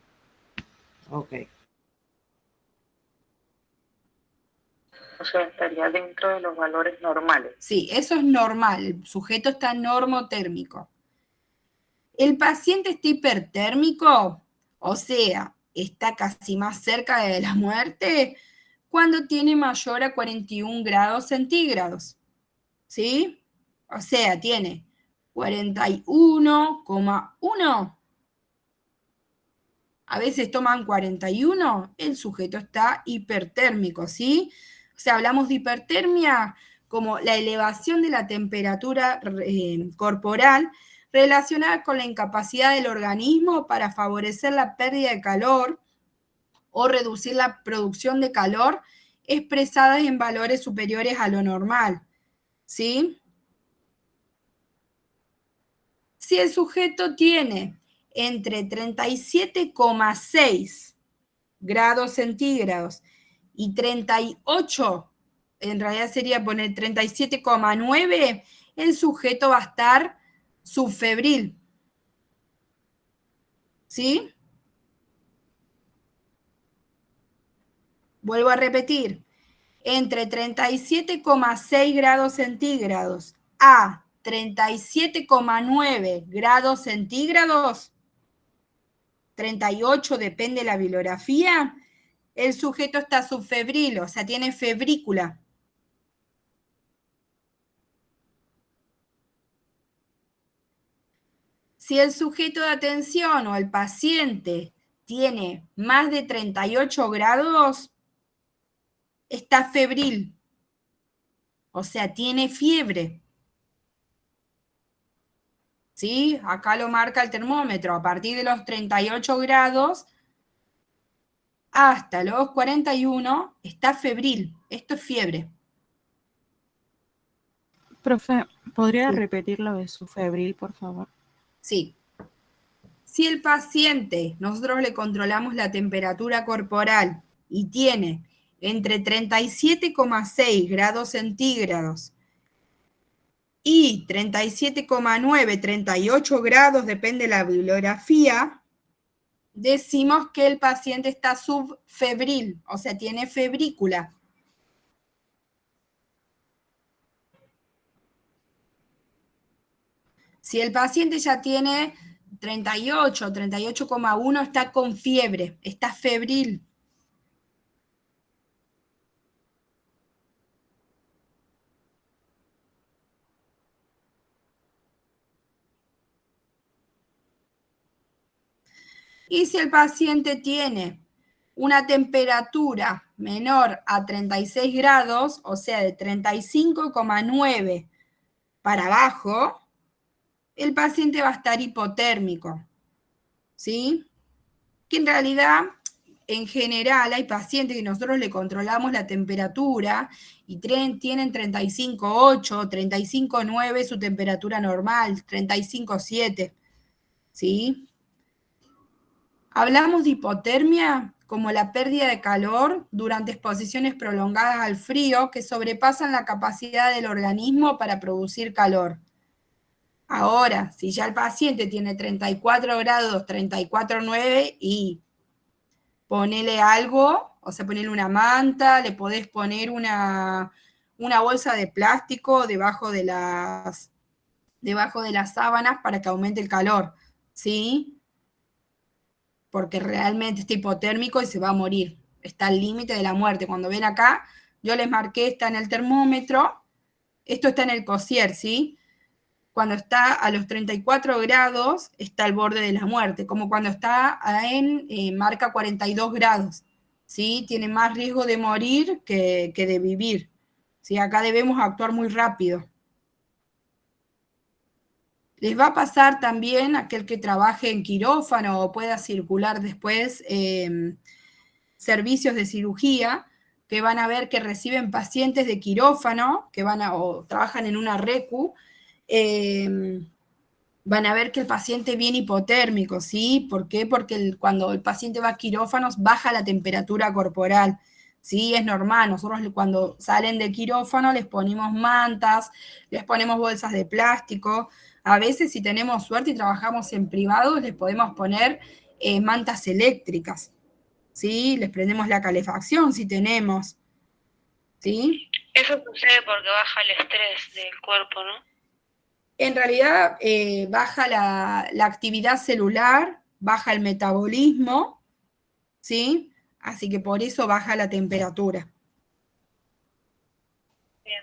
Ok. O sea, estaría dentro de los valores normales. Sí, eso es normal, el sujeto está normotérmico. El paciente está hipertérmico, o sea, está casi más cerca de la muerte, cuando tiene mayor a 41 grados centígrados, ¿sí? O sea, tiene 41,1. A veces toman 41, el sujeto está hipertérmico, ¿sí? O sea, hablamos de hipertermia como la elevación de la temperatura corporal relacionada con la incapacidad del organismo para favorecer la pérdida de calor o reducir la producción de calor expresadas en valores superiores a lo normal, ¿sí? Si el sujeto tiene entre 37,6 grados centígrados y 38, en realidad sería poner 37,9, el sujeto va a estar subfebril, ¿sí? Vuelvo a repetir, entre 37,6 grados centígrados a 37,9 grados centígrados, 38 depende de la bibliografía, el sujeto está subfebril, o sea, tiene febrícula. Si el sujeto de atención o el paciente tiene más de 38 grados, está febril, o sea, tiene fiebre. ¿Sí? Acá lo marca el termómetro, a partir de los 38 grados hasta los 41 está febril, esto es fiebre. Profe, ¿podría Sí. repetir lo de su febril, por favor? Sí. Si el paciente, nosotros le controlamos la temperatura corporal y tiene entre 37,6 grados centígrados y 37,9, 38 grados, depende de la bibliografía, decimos que el paciente está subfebril, o sea, tiene febrícula. Si el paciente ya tiene 38, 38,1, está con fiebre, está febril. Y si el paciente tiene una temperatura menor a 36 grados, o sea, de 35,9 para abajo, el paciente va a estar hipotérmico, ¿sí? Que en realidad, en general, hay pacientes que nosotros le controlamos la temperatura y tienen 35,8, 35,9 su temperatura normal, 35,7, ¿sí? Hablamos de hipotermia como la pérdida de calor durante exposiciones prolongadas al frío que sobrepasan la capacidad del organismo para producir calor. Ahora, si ya el paciente tiene 34 grados, 34,9 y ponele algo, o sea, ponele una manta, le podés poner una bolsa de plástico debajo de las sábanas para que aumente el calor, ¿sí? Porque realmente está hipotérmico y se va a morir. Está al límite de la muerte. Cuando ven acá, yo les marqué, está en el termómetro, esto está en el Cosier, ¿sí? Cuando está a los 34 grados, está al borde de la muerte, como cuando está en marca 42 grados, ¿sí? Tiene más riesgo de morir que de vivir, ¿sí? Acá debemos actuar muy rápido. Les va a pasar también a aquel que trabaje en quirófano o pueda circular después servicios de cirugía, que van a ver que reciben pacientes de quirófano, que o trabajan en una RECU, van a ver que el paciente viene hipotérmico, ¿sí? ¿Por qué? Porque cuando el paciente va a quirófanos baja la temperatura corporal, ¿sí? Es normal, nosotros cuando salen de quirófano les ponemos mantas, les ponemos bolsas de plástico, a veces si tenemos suerte y trabajamos en privado les podemos poner mantas eléctricas, ¿sí? Les prendemos la calefacción si tenemos, ¿sí? Eso sucede porque baja el estrés del cuerpo, ¿no? En realidad baja la actividad celular, baja el metabolismo, ¿sí? Así que por eso baja la temperatura. Bien.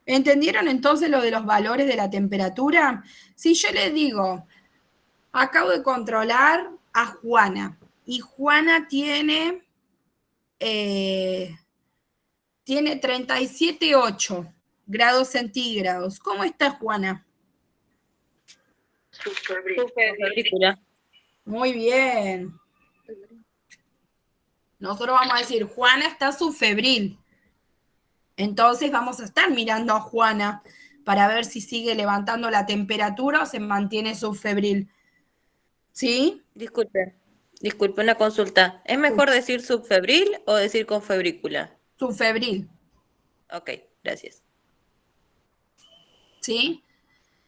¿Entendieron entonces lo de los valores de la temperatura? Si yo les digo, acabo de controlar a Juana, y Juana tiene 37,8 grados centígrados. ¿Cómo está Juana? Febrícula. Muy bien. Nosotros vamos a decir, Juana está subfebril. Entonces vamos a estar mirando a Juana para ver si sigue levantando la temperatura o se mantiene subfebril. ¿Sí? Disculpe una consulta. ¿Es mejor decir subfebril o decir con febrícula? Subfebril. Ok, gracias. ¿Sí?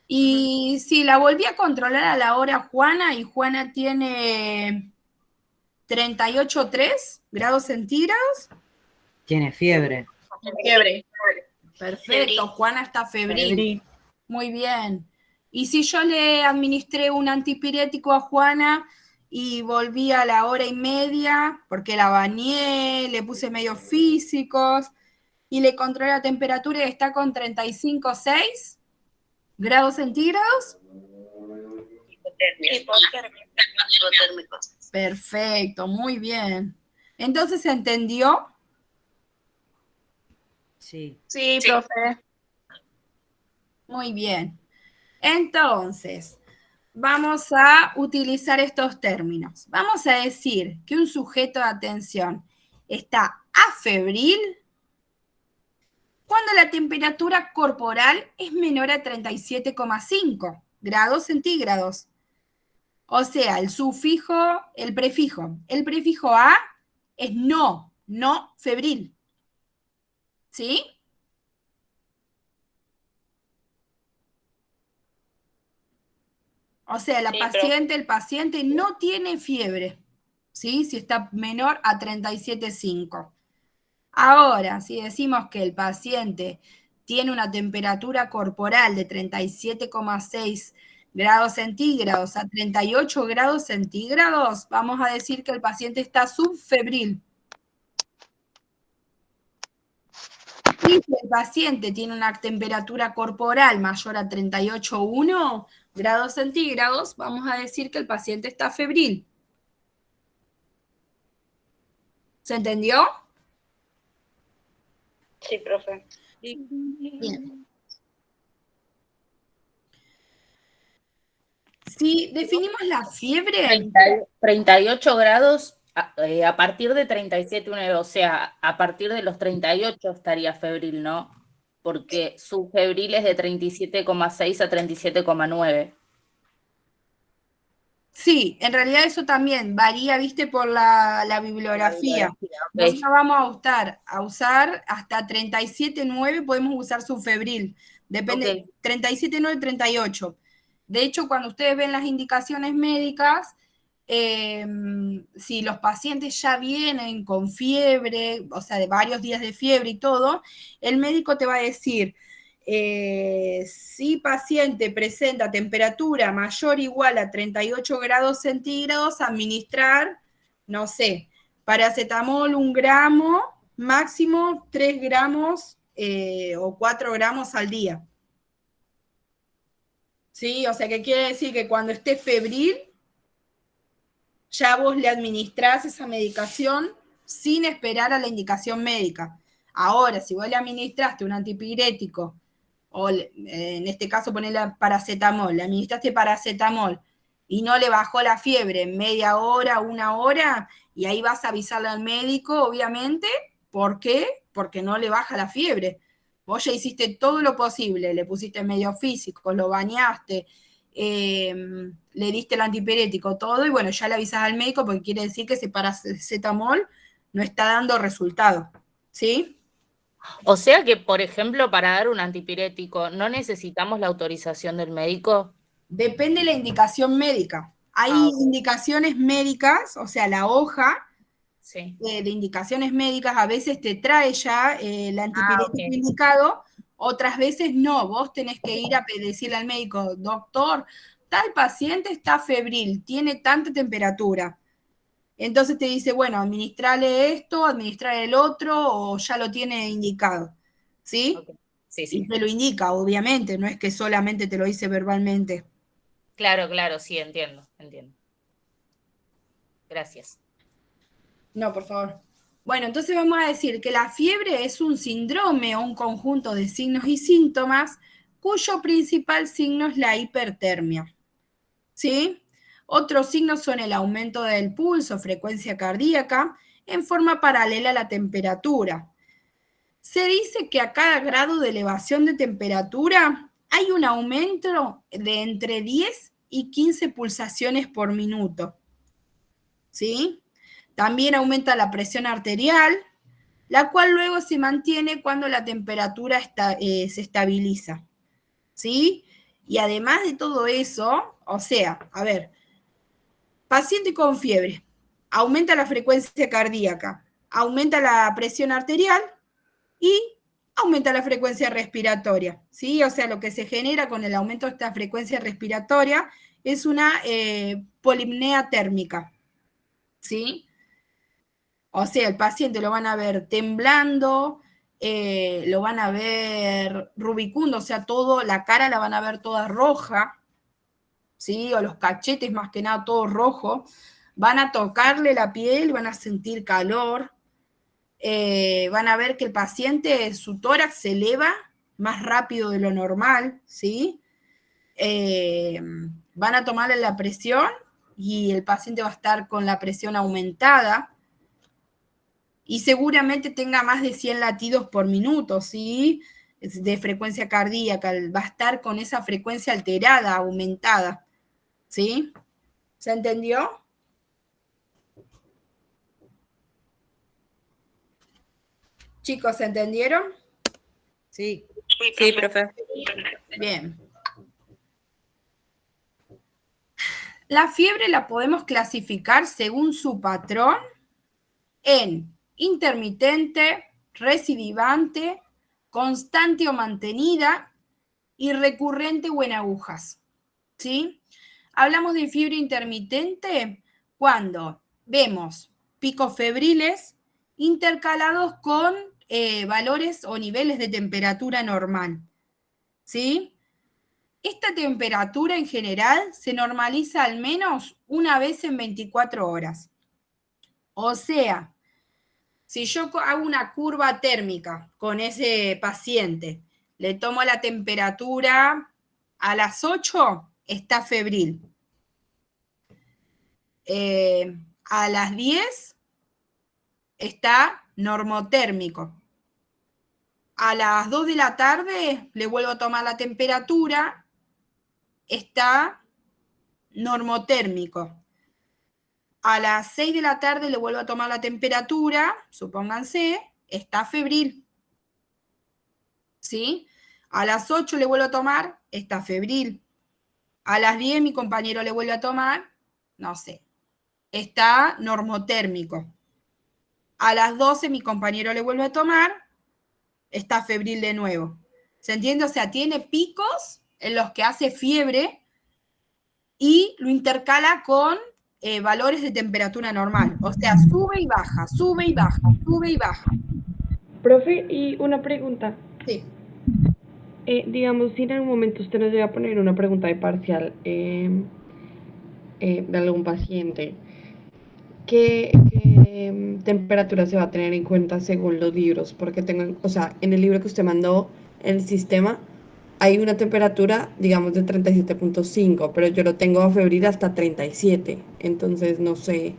Y si la volví a controlar a la hora Juana y Juana tiene 38,3 grados centígrados. Tiene fiebre. Fiebre. Perfecto, Juana está febril. Muy bien. Y si yo le administré un antipirético a Juana y volví a la hora y media, porque la bañé, le puse medios físicos y le controlé la temperatura y está con 35,6 grados centígrados. Hipotérmico. Perfecto, muy bien. Entonces, ¿se entendió? Sí. Sí, profe. Muy bien. Entonces, vamos a utilizar estos términos. Vamos a decir que un sujeto de atención está afebril cuando la temperatura corporal es menor a 37,5 grados centígrados. O sea, el prefijo a es no febril. ¿Sí? O sea, el paciente no tiene fiebre, ¿sí? Si está menor a 37,5. Ahora, si decimos que el paciente tiene una temperatura corporal de 37,6 grados centígrados a 38 grados centígrados, vamos a decir que el paciente está subfebril. Y si el paciente tiene una temperatura corporal mayor a 38,1 grados centígrados, vamos a decir que el paciente está febril. ¿Se entendió? Sí, profe. Bien. Si definimos la fiebre... 38 grados a partir de 37,9, o sea, a partir de los 38 estaría febril, ¿no? Porque su febril es de 37,6 a 37,9. Sí, en realidad eso también varía, viste, por la bibliografía. Nosotros vamos a usar hasta 37,9, podemos usar su febril. Depende, 37,9, 38. De hecho, cuando ustedes ven las indicaciones médicas, si los pacientes ya vienen con fiebre, o sea, de varios días de fiebre y todo, el médico te va a decir... si paciente presenta temperatura mayor o igual a 38 grados centígrados, administrar, no sé, paracetamol 1 gramo, máximo 3 gramos o 4 gramos al día. ¿Sí? O sea, que quiere decir que cuando esté febril, ya vos le administrás esa medicación sin esperar a la indicación médica. Ahora, si vos le administraste un antipirético, o en este caso ponerle paracetamol, le administraste paracetamol y no le bajó la fiebre en media hora, 1 hora, y ahí vas a avisarle al médico, obviamente. ¿Por qué? Porque no le baja la fiebre. Vos ya hiciste todo lo posible, le pusiste medio físico, lo bañaste, le diste el antipirético, todo, y bueno, ya le avisas al médico porque quiere decir que ese paracetamol no está dando resultado, ¿sí? O sea que, por ejemplo, para dar un antipirético, ¿no necesitamos la autorización del médico? Depende de la indicación médica. Hay indicaciones médicas, o sea, la hoja de indicaciones médicas a veces te trae ya el antipirético indicado, otras veces no. Vos tenés que ir a decirle al médico, doctor, tal paciente está febril, tiene tanta temperatura. Entonces te dice, bueno, administrale esto, administrale el otro, o ya lo tiene indicado, ¿sí? Sí. Y te lo indica, obviamente, no es que solamente te lo dice verbalmente. Claro, sí, entiendo. Gracias. No, por favor. Bueno, entonces vamos a decir que la fiebre es un síndrome o un conjunto de signos y síntomas cuyo principal signo es la hipertermia, ¿sí? Otros signos son el aumento del pulso, frecuencia cardíaca, en forma paralela a la temperatura. Se dice que a cada grado de elevación de temperatura hay un aumento de entre 10 y 15 pulsaciones por minuto. ¿Sí? También aumenta la presión arterial, la cual luego se mantiene cuando la temperatura se estabiliza. ¿Sí? Y además de todo eso, o sea, a ver, paciente con fiebre, aumenta la frecuencia cardíaca, aumenta la presión arterial y aumenta la frecuencia respiratoria, ¿sí? O sea, lo que se genera con el aumento de esta frecuencia respiratoria es una polipnea térmica, ¿sí? O sea, el paciente lo van a ver temblando, lo van a ver rubicundo, o sea, la cara la van a ver toda roja, ¿sí? O los cachetes más que nada todo rojo, van a tocarle la piel, van a sentir calor, van a ver que el paciente, su tórax se eleva más rápido de lo normal, ¿sí? Van a tomarle la presión y el paciente va a estar con la presión aumentada y seguramente tenga más de 100 latidos por minuto, ¿sí? De frecuencia cardíaca, va a estar con esa frecuencia alterada, aumentada, ¿sí? ¿Se entendió? Chicos, ¿se entendieron? Sí. Sí, profe. Bien. La fiebre la podemos clasificar según su patrón en intermitente, recidivante, constante o mantenida y recurrente o en agujas. ¿Sí? Hablamos de fiebre intermitente cuando vemos picos febriles intercalados con valores o niveles de temperatura normal. ¿Sí? Esta temperatura en general se normaliza al menos una vez en 24 horas. O sea, si yo hago una curva térmica con ese paciente, le tomo la temperatura a las 8, está febril. A las 10 está normotérmico. A las 2 de la tarde le vuelvo a tomar la temperatura, está normotérmico. A las 6 de la tarde le vuelvo a tomar la temperatura, supónganse, está febril. ¿Sí? A las 8 le vuelvo a tomar, está febril. A las 10 mi compañero le vuelve a tomar, no sé, está normotérmico. A las 12 mi compañero le vuelve a tomar, está febril de nuevo. ¿Se entiende? O sea, tiene picos en los que hace fiebre y lo intercala con valores de temperatura normal. O sea, sube y baja, sube y baja, sube y baja. Profe, y una pregunta. Sí. Digamos, si en algún momento usted nos llega a poner una pregunta de parcial de algún paciente, ¿qué temperatura se va a tener en cuenta según los libros? Porque tengo, o sea, en el libro que usted mandó, en el sistema, hay una temperatura, digamos, de 37.5, pero yo lo tengo a febril hasta 37, entonces no sé.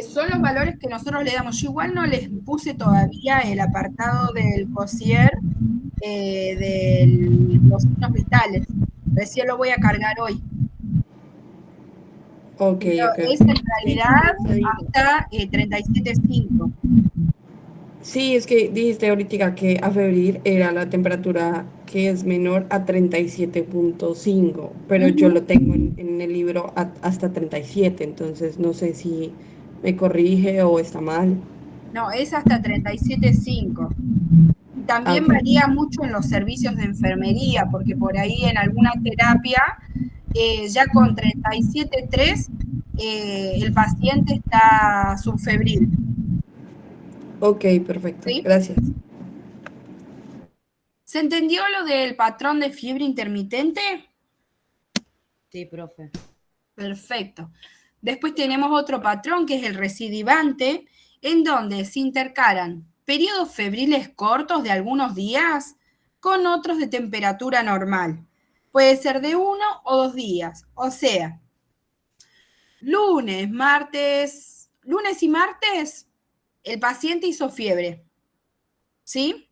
Son los valores que nosotros le damos. Yo igual no les puse todavía el apartado del COSIER de los signos vitales. Recién lo voy a cargar hoy. Ok, ok. Es en realidad hasta 37.5. Sí, es que dijiste ahorita que a febril era la temperatura que es menor a 37.5, pero yo lo tengo en el libro hasta 37, entonces no sé si me corrige o está mal. No, es hasta 37.5. También varía mucho en los servicios de enfermería, porque por ahí en alguna terapia, ya con 37.3, el paciente está subfebril. Ok, perfecto. ¿Sí? Gracias. ¿Se entendió lo del patrón de fiebre intermitente? Sí, profe. Perfecto. Después tenemos otro patrón que es el recidivante, en donde se intercalan periodos febriles cortos de algunos días con otros de temperatura normal. puede ser de 1 o 2 días. O sea, lunes y martes, el paciente hizo fiebre, ¿sí?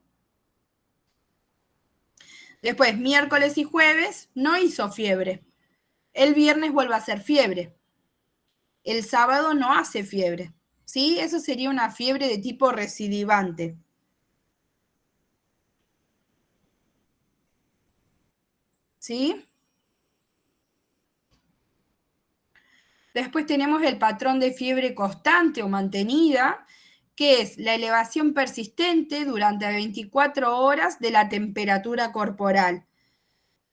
Después, miércoles y jueves, no hizo fiebre. El viernes vuelve a hacer fiebre. El sábado no hace fiebre, ¿sí? Eso sería una fiebre de tipo recidivante. ¿Sí? Después tenemos el patrón de fiebre constante o mantenida, que es la elevación persistente durante 24 horas de la temperatura corporal,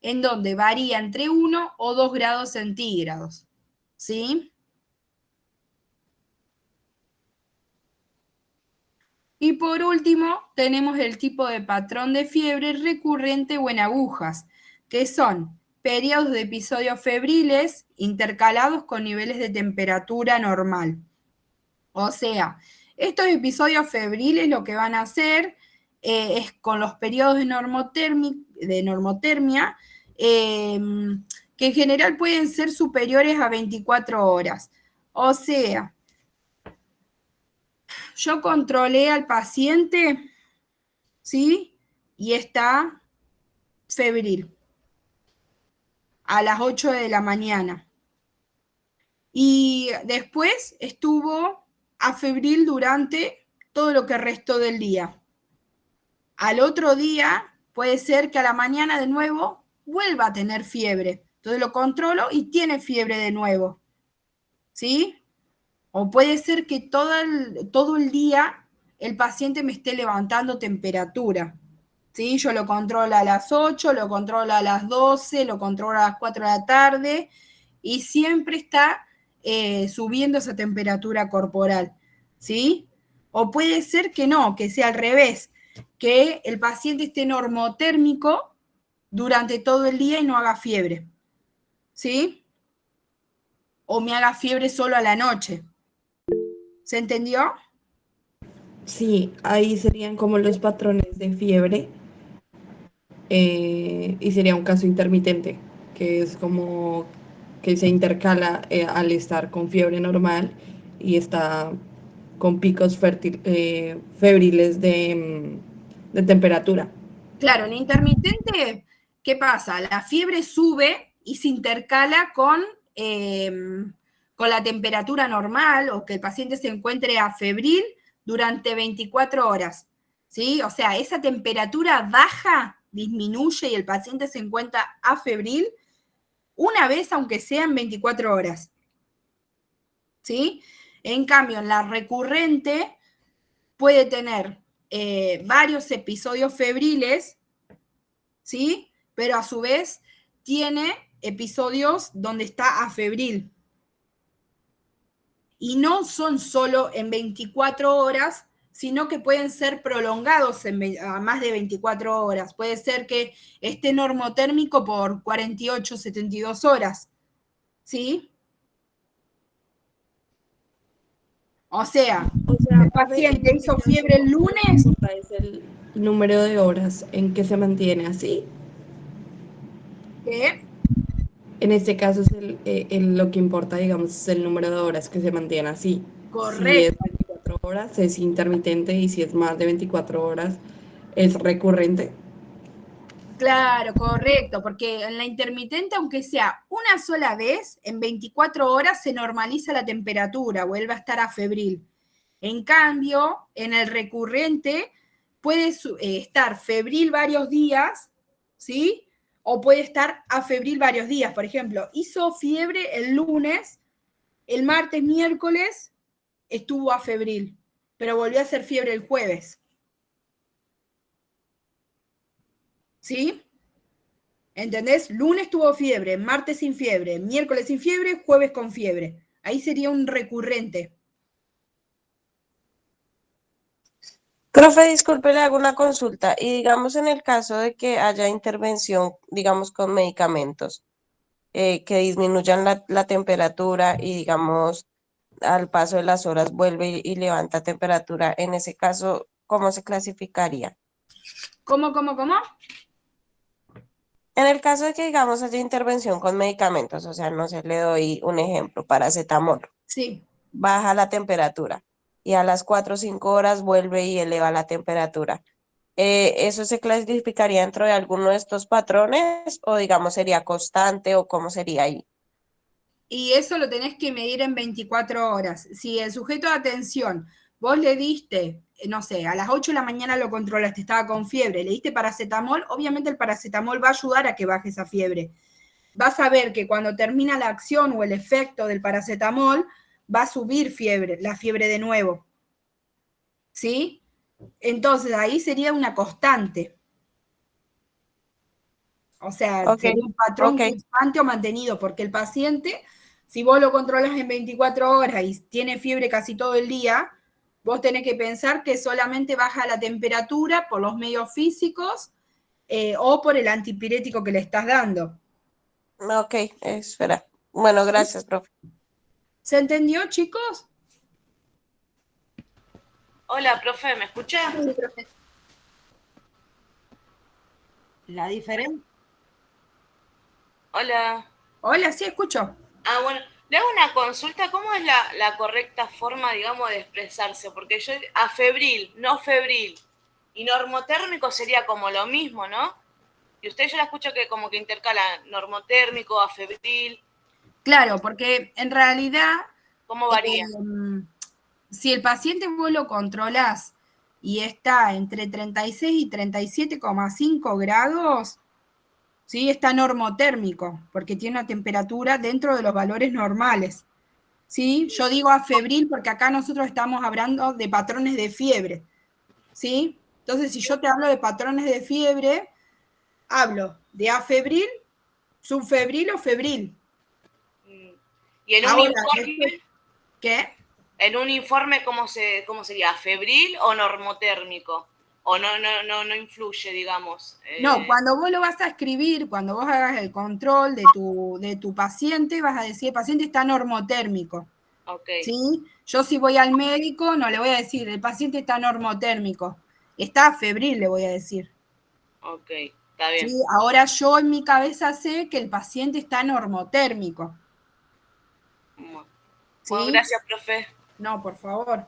en donde varía entre 1 o 2 grados centígrados. ¿Sí? Y por último, tenemos el tipo de patrón de fiebre recurrente o en agujas, que son periodos de episodios febriles intercalados con niveles de temperatura normal. O sea, estos episodios febriles lo que van a hacer es con los periodos de normotermia, que en general pueden ser superiores a 24 horas. O sea, yo controlé al paciente, ¿sí? Y está febril a las 8 de la mañana. Y después estuvo afebril durante todo lo que restó del día. Al otro día puede ser que a la mañana de nuevo vuelva a tener fiebre. Entonces lo controlo y tiene fiebre de nuevo. ¿Sí? O puede ser que todo el día el paciente me esté levantando temperatura. ¿Sí? Yo lo controlo a las 8, lo controlo a las 12, lo controlo a las 4 de la tarde y siempre está subiendo esa temperatura corporal. ¿Sí? O puede ser que no, que sea al revés, que el paciente esté normotérmico durante todo el día y no haga fiebre. ¿Sí? O me haga fiebre solo a la noche. ¿Se entendió? Sí, ahí serían como los patrones de fiebre y sería un caso intermitente, que es como que se intercala al estar con fiebre normal y está con picos febriles de temperatura. Claro, en intermitente, ¿qué pasa? La fiebre sube y se intercala con la temperatura normal o que el paciente se encuentre afebril durante 24 horas. ¿Sí? O sea, esa temperatura baja, disminuye y el paciente se encuentra afebril una vez, aunque sea en 24 horas. ¿Sí? En cambio, en la recurrente puede tener varios episodios febriles, ¿sí? Pero a su vez tiene episodios donde está afebril. Y no son solo en 24 horas, sino que pueden ser prolongados a más de 24 horas. Puede ser que esté normotérmico por 48, 72 horas, ¿sí? O sea, el paciente hizo fiebre el lunes. Es el número de horas en que se mantiene así. ¿Qué? En este caso es lo que importa, digamos, es el número de horas que se mantiene así. Correcto. Si es 24 horas es intermitente y si es más de 24 horas es recurrente. Claro, correcto, porque en la intermitente, aunque sea una sola vez, en 24 horas se normaliza la temperatura, vuelve a estar afebril. En cambio, en el recurrente puede estar febril varios días, ¿sí? O puede estar afebril varios días. Por ejemplo, hizo fiebre el lunes, el martes, miércoles estuvo afebril, pero volvió a hacer fiebre el jueves. ¿Sí? ¿Entendés? Lunes tuvo fiebre, martes sin fiebre, miércoles sin fiebre, jueves con fiebre. Ahí sería un recurrente. Profe, disculpe, le hago una consulta. Y digamos en el caso de que haya intervención, digamos, con medicamentos que disminuyan la temperatura y, digamos, al paso de las horas vuelve y levanta temperatura, en ese caso, ¿cómo se clasificaría? ¿Cómo? En el caso de que, digamos, haya intervención con medicamentos, o sea, no sé, le doy un ejemplo, paracetamol, Sí. baja la temperatura y a las 4 o 5 horas vuelve y eleva la temperatura. ¿Eso se clasificaría dentro de alguno de estos patrones o, digamos, sería constante o cómo sería ahí? Y eso lo tenés que medir en 24 horas. Si el sujeto de atención, vos le diste, no sé, a las 8 de la mañana lo controlaste, estaba con fiebre, le diste paracetamol, obviamente el paracetamol va a ayudar a que baje esa fiebre. Vas a ver que cuando termina la acción o el efecto del paracetamol, va a subir fiebre, la fiebre de nuevo. ¿Sí? Entonces ahí sería una constante. O sea, Ok, sería un patrón ok. constante o mantenido, porque el paciente, si vos lo controlas en 24 horas y tiene fiebre casi todo el día, vos tenés que pensar que solamente baja la temperatura por los medios físicos o por el antipirético que le estás dando. Ok, espera. Bueno, gracias, profe. ¿Se entendió, chicos? Hola, profe, ¿me escucha? Sí, profe. La diferencia. Hola. Hola, sí, escucho. Ah, bueno, le hago una consulta. ¿Cómo es la correcta forma, digamos, de expresarse? Porque yo, afebril, no febril, y normotérmico sería como lo mismo, ¿no? Y usted yo la escucho que como que intercalan normotérmico, afebril. Claro, porque en realidad, ¿Cómo varía? si el paciente vos lo controlás y está entre 36 y 37,5 grados, ¿sí? Está normotérmico, porque tiene una temperatura dentro de los valores normales. ¿Sí? Yo digo afebril porque acá nosotros estamos hablando de patrones de fiebre. ¿Sí? Entonces, si yo te hablo de patrones de fiebre, hablo de afebril, subfebril o febril. Y en un Ahora, informe, ¿qué? en un informe, ¿cómo sería? ¿Febril o normotérmico? ¿O no influye, digamos? No, cuando vos lo vas a escribir, cuando vos hagas el control de tu paciente, vas a decir, el paciente está normotérmico. Ok. ¿Sí? Yo si voy al médico, no le voy a decir, el paciente está normotérmico. Está febril, le voy a decir. Ok, está bien. ¿Sí? Ahora yo en mi cabeza sé que el paciente está normotérmico. ¿Sí? Bueno, gracias, profe. No, por favor.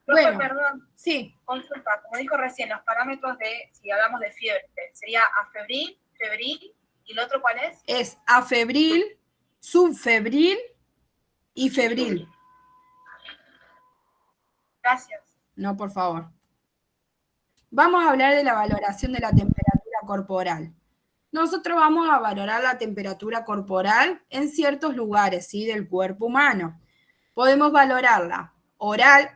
Bueno, Bueno, perdón, sí. consulta, como dijo recién, los parámetros de, si hablamos de fiebre, sería afebril, febril, ¿y el otro cuál es? Es afebril, subfebril y febril. Gracias. No, por favor. Vamos a hablar de la valoración de la temperatura corporal. Nosotros vamos a valorar la temperatura corporal en ciertos lugares, ¿sí? Del cuerpo humano. Podemos valorarla oral,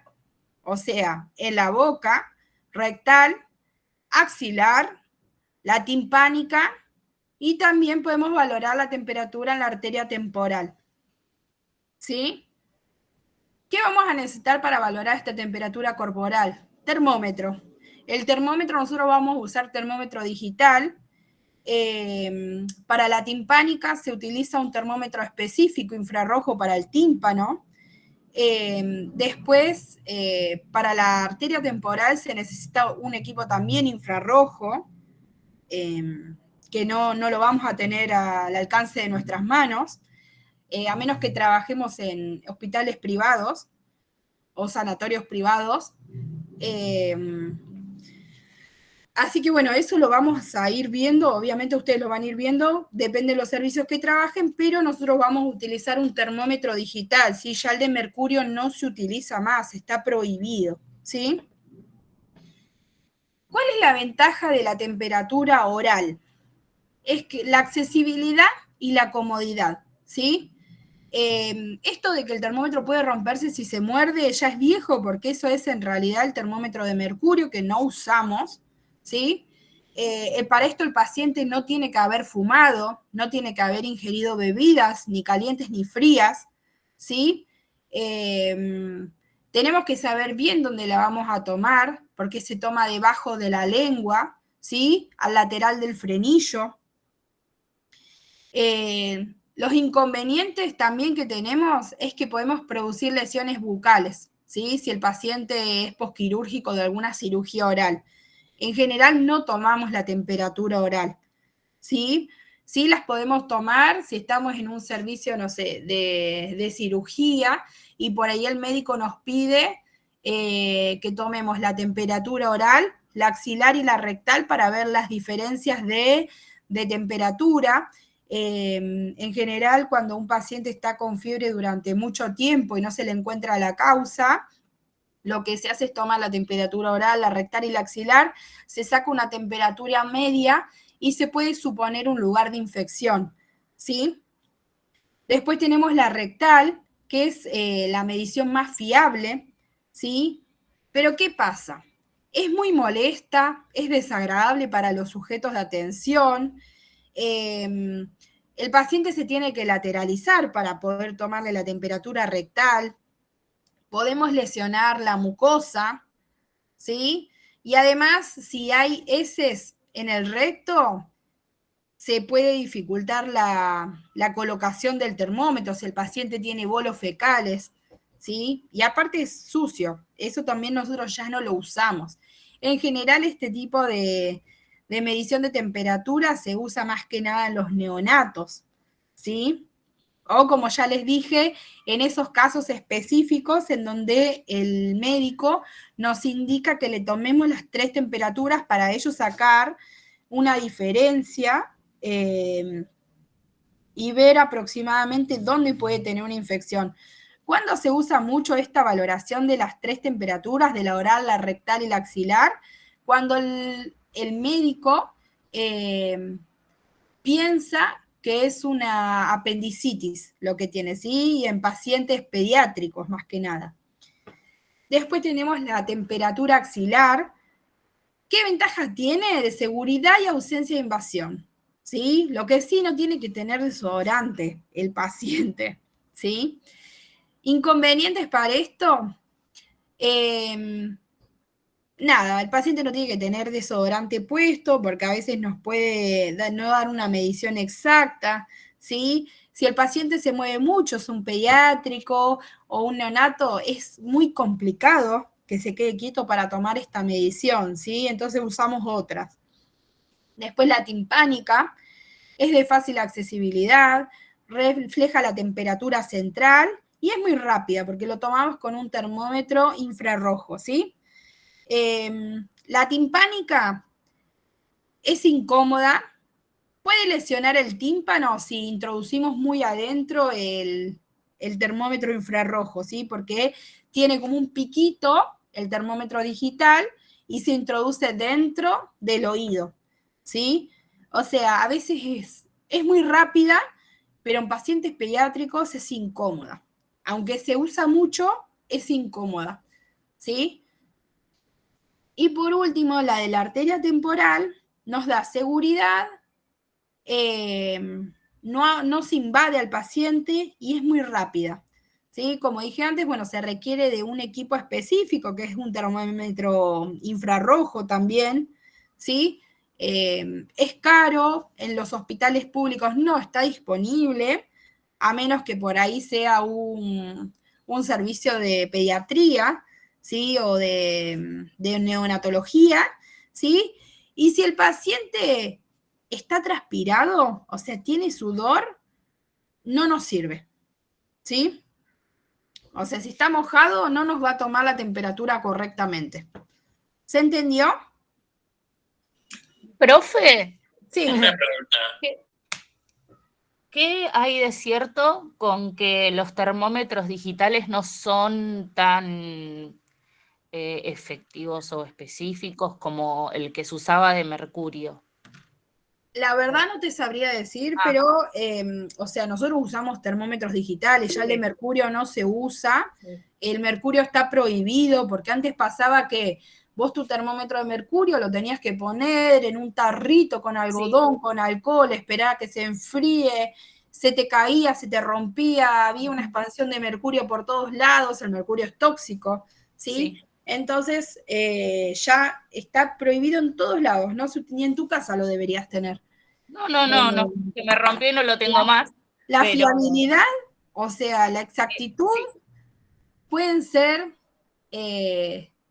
o sea, en la boca, rectal, axilar, la timpánica y también podemos valorar la temperatura en la arteria temporal. ¿Sí? ¿Qué vamos a necesitar para valorar esta temperatura corporal? Termómetro. El termómetro, nosotros vamos a usar termómetro digital. Para la timpánica se utiliza un termómetro específico infrarrojo para el tímpano. Después, para la arteria temporal se necesita un equipo también infrarrojo, que no lo vamos a tener al alcance de nuestras manos, a menos que trabajemos en hospitales privados o sanatorios privados. Así que bueno, eso lo vamos a ir viendo, obviamente ustedes lo van a ir viendo, depende de los servicios que trabajen, pero nosotros vamos a utilizar un termómetro digital, ¿sí? Ya el de mercurio no se utiliza más, está prohibido, ¿sí? ¿Cuál es la ventaja de la temperatura oral? Es que la accesibilidad y la comodidad, ¿sí? Esto de que el termómetro puede romperse si se muerde ya es viejo, porque eso es en realidad el termómetro de mercurio que no usamos, ¿sí? Para esto el paciente no tiene que haber fumado, no tiene que haber ingerido bebidas, ni calientes ni frías, ¿sí? Tenemos que saber bien dónde la vamos a tomar, porque se toma debajo de la lengua, ¿sí? Al lateral del frenillo. Los inconvenientes también que tenemos es que podemos producir lesiones bucales, ¿sí? Si el paciente es posquirúrgico de alguna cirugía oral. En general no tomamos la temperatura oral, ¿sí? Sí las podemos tomar si estamos en un servicio, no sé, de cirugía y por ahí el médico nos pide que tomemos la temperatura oral, la axilar y la rectal para ver las diferencias de temperatura. En general, cuando un paciente está con fiebre durante mucho tiempo y no se le encuentra la causa, lo que se hace es tomar la temperatura oral, la rectal y la axilar, se saca una temperatura media y se puede suponer un lugar de infección, ¿sí? Después tenemos la rectal, que es la medición más fiable, ¿sí? Pero ¿qué pasa? Es muy molesta, es desagradable para los sujetos de atención, el paciente se tiene que lateralizar para poder tomarle la temperatura rectal, podemos lesionar la mucosa, ¿sí? Y además, si hay heces en el recto, se puede dificultar la colocación del termómetro si el paciente tiene bolos fecales, ¿sí? Y aparte es sucio, eso también nosotros ya no lo usamos. En general, este tipo de medición de temperatura se usa más que nada en los neonatos, ¿sí? O como ya les dije, en esos casos específicos en donde el médico nos indica que le tomemos las 3 temperaturas para ellos sacar una diferencia y ver aproximadamente dónde puede tener una infección. ¿Cuándo se usa mucho esta valoración de las 3 temperaturas, de la oral, la rectal y la axilar? Cuando el médico piensa que es una apendicitis lo que tiene, ¿sí? Y en pacientes pediátricos más que nada. Después tenemos la temperatura axilar. ¿Qué ventajas tiene? De seguridad y ausencia de invasión, ¿sí? Lo que sí no tiene que tener desodorante el paciente, ¿sí? ¿Inconvenientes para esto? Nada, el paciente no tiene que tener desodorante puesto porque a veces nos puede no dar una medición exacta, ¿sí? Si el paciente se mueve mucho, es un pediátrico o un neonato, es muy complicado que se quede quieto para tomar esta medición, ¿sí? Entonces usamos otras. Después la timpánica es de fácil accesibilidad, refleja la temperatura central y es muy rápida porque lo tomamos con un termómetro infrarrojo, ¿sí? La timpánica es incómoda, puede lesionar el tímpano si introducimos muy adentro el termómetro infrarrojo, ¿sí? Porque tiene como un piquito el termómetro digital y se introduce dentro del oído, ¿sí? O sea, a veces es muy rápida, pero en pacientes pediátricos es incómoda. Aunque se usa mucho, es incómoda, ¿sí? Y por último, la de la arteria temporal nos da seguridad, no se invade al paciente y es muy rápida, ¿sí? Como dije antes, bueno, se requiere de un equipo específico, que es un termómetro infrarrojo también, ¿sí? Es caro, en los hospitales públicos no está disponible, a menos que por ahí sea un servicio de pediatría, ¿sí? O de neonatología, ¿sí? Y si el paciente está transpirado, o sea, tiene sudor, no nos sirve, ¿sí? O sea, si está mojado, no nos va a tomar la temperatura correctamente. ¿Se entendió? Profe. Sí. Una pregunta. ¿Qué hay de cierto con que los termómetros digitales no son tan efectivos o específicos como el que se usaba de mercurio? La verdad no te sabría decir, pero, o sea, nosotros usamos termómetros digitales, ya el de mercurio no se usa, el mercurio está prohibido, porque antes pasaba que vos tu termómetro de mercurio lo tenías que poner en un tarrito con algodón, con alcohol, esperar a que se enfríe, se te caía, se te rompía, había una expansión de mercurio por todos lados, el mercurio es tóxico, ¿sí? Entonces, ya está prohibido en todos lados, ¿no? Ni en tu casa lo deberías tener. No, que me rompió y no lo tengo más. La fiabilidad, o sea, la exactitud, pueden ser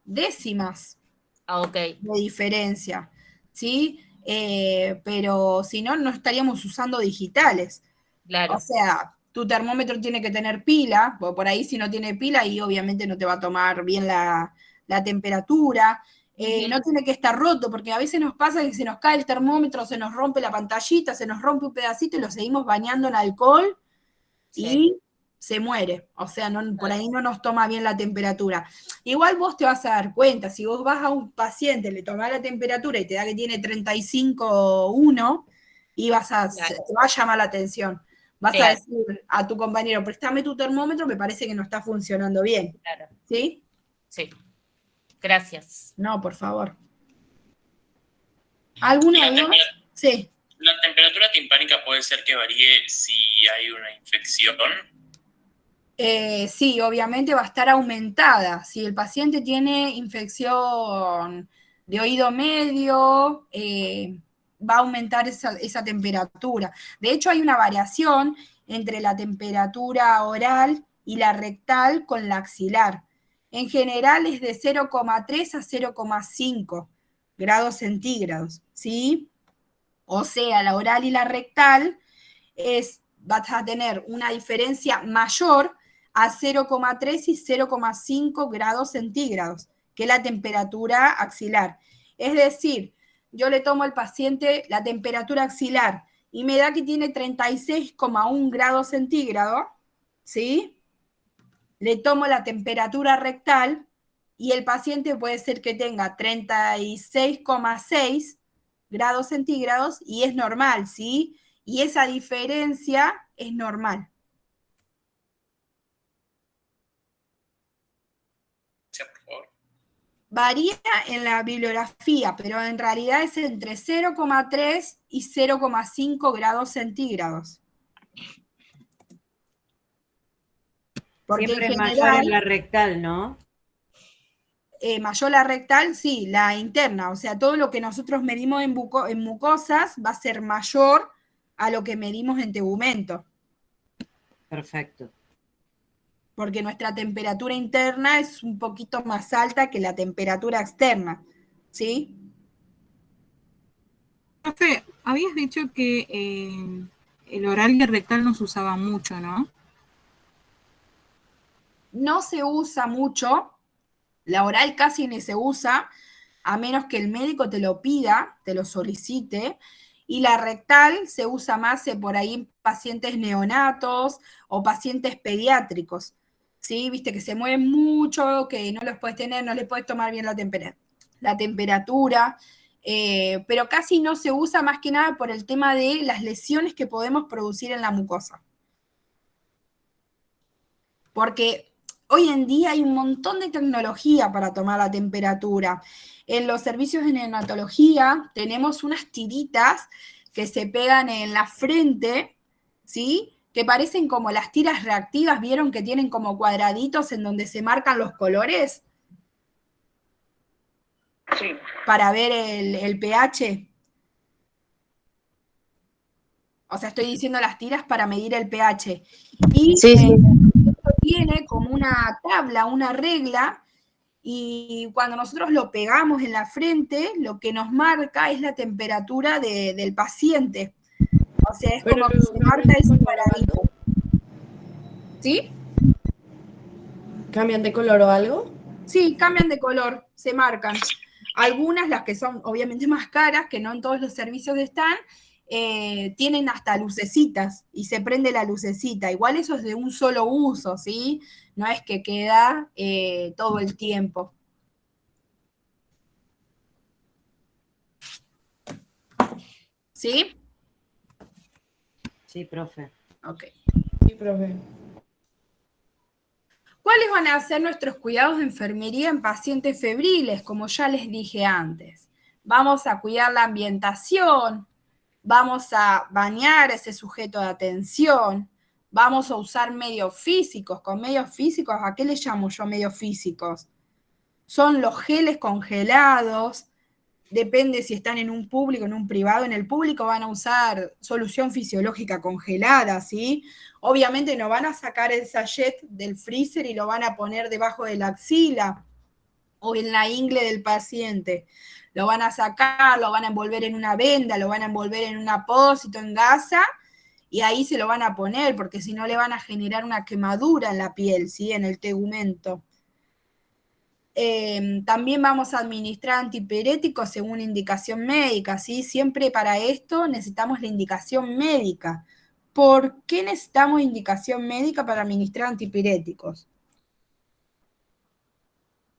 décimas Ok, de diferencia, ¿sí? Pero si no, no estaríamos usando digitales. claro. O sea, tu termómetro tiene que tener pila, porque por ahí si no tiene pila, y obviamente no te va a tomar bien la temperatura. No tiene que estar roto, porque a veces nos pasa que se nos cae el termómetro, se nos rompe la pantallita, se nos rompe un pedacito y lo seguimos bañando en alcohol y se muere. O sea, por ahí no nos toma bien la temperatura. Igual vos te vas a dar cuenta, si vos vas a un paciente, le tomás la temperatura y te da que tiene 35,1 y te va a llamar la atención. Vas a decir a tu compañero, préstame tu termómetro, me parece que no está funcionando bien. Claro. ¿Sí? Sí. Gracias. No, por favor. ¿Alguna duda? Sí. ¿La temperatura timpánica puede ser que varíe si hay una infección? Sí, obviamente va a estar aumentada. Si el paciente tiene infección de oído medio, va a aumentar esa temperatura. De hecho, hay una variación entre la temperatura oral y la rectal con la axilar. En general es de 0,3 a 0,5 grados centígrados, ¿sí? O sea, la oral y la rectal vas a tener una diferencia mayor a 0,3 y 0,5 grados centígrados, que es la temperatura axilar. Es decir, yo le tomo al paciente la temperatura axilar y me da que tiene 36,1 grados centígrados, ¿sí? Le tomo la temperatura rectal y el paciente puede ser que tenga 36,6 grados centígrados y es normal, ¿sí? Y esa diferencia es normal. Varía en la bibliografía, pero en realidad es entre 0,3 y 0,5 grados centígrados. Porque siempre en general, es mayor en la rectal, ¿no? Mayor la rectal, sí, la interna. O sea, todo lo que nosotros medimos en mucosas va a ser mayor a lo que medimos en tegumento. Perfecto. Porque nuestra temperatura interna es un poquito más alta que la temperatura externa, ¿sí? Profe, habías dicho que el oral y el rectal no se usaba mucho, ¿no? No se usa mucho, la oral casi ni se usa, a menos que el médico te lo pida, te lo solicite, y la rectal se usa más por ahí en pacientes neonatos o pacientes pediátricos, ¿sí? Viste que se mueven mucho, que no los puedes tener, no les puedes tomar bien la temperatura, pero casi no se usa más que nada por el tema de las lesiones que podemos producir en la mucosa. Porque hoy en día hay un montón de tecnología para tomar la temperatura. En los servicios de neonatología tenemos unas tiritas que se pegan en la frente, ¿sí? Que parecen como las tiras reactivas, ¿vieron? Que tienen como cuadraditos en donde se marcan los colores. Sí. Para ver el pH. O sea, estoy diciendo las tiras para medir el pH. Y sí. Esto tiene como una tabla, una regla, y cuando nosotros lo pegamos en la frente, lo que nos marca es la temperatura del paciente. O sea, es como que se marca ese cuadradito. ¿Sí? ¿Cambian de color o algo? Sí, cambian de color, se marcan. Algunas, las que son obviamente más caras, que no en todos los servicios están, tienen hasta lucecitas y se prende la lucecita. Igual eso es de un solo uso, ¿sí? No es que queda todo el tiempo. ¿Sí? Sí, profe. Ok. Sí, profe. ¿Cuáles van a ser nuestros cuidados de enfermería en pacientes febriles? Como ya les dije antes. Vamos a cuidar la ambientación, vamos a bañar a ese sujeto de atención, vamos a usar medios físicos. Con medios físicos, ¿a qué le llamo yo medios físicos? Son los geles congelados, depende si están en un público, en un privado. En el público van a usar solución fisiológica congelada, ¿sí? Obviamente no van a sacar el sachet del freezer y lo van a poner debajo de la axila, o en la ingle del paciente. Lo van a sacar, lo van a envolver en una venda, lo van a envolver en un apósito, en gasa, y ahí se lo van a poner, porque si no le van a generar una quemadura en la piel, ¿sí? En el tegumento. También vamos a administrar antipiréticos según indicación médica, ¿sí? Siempre para esto necesitamos la indicación médica. ¿Por qué necesitamos indicación médica para administrar antipiréticos?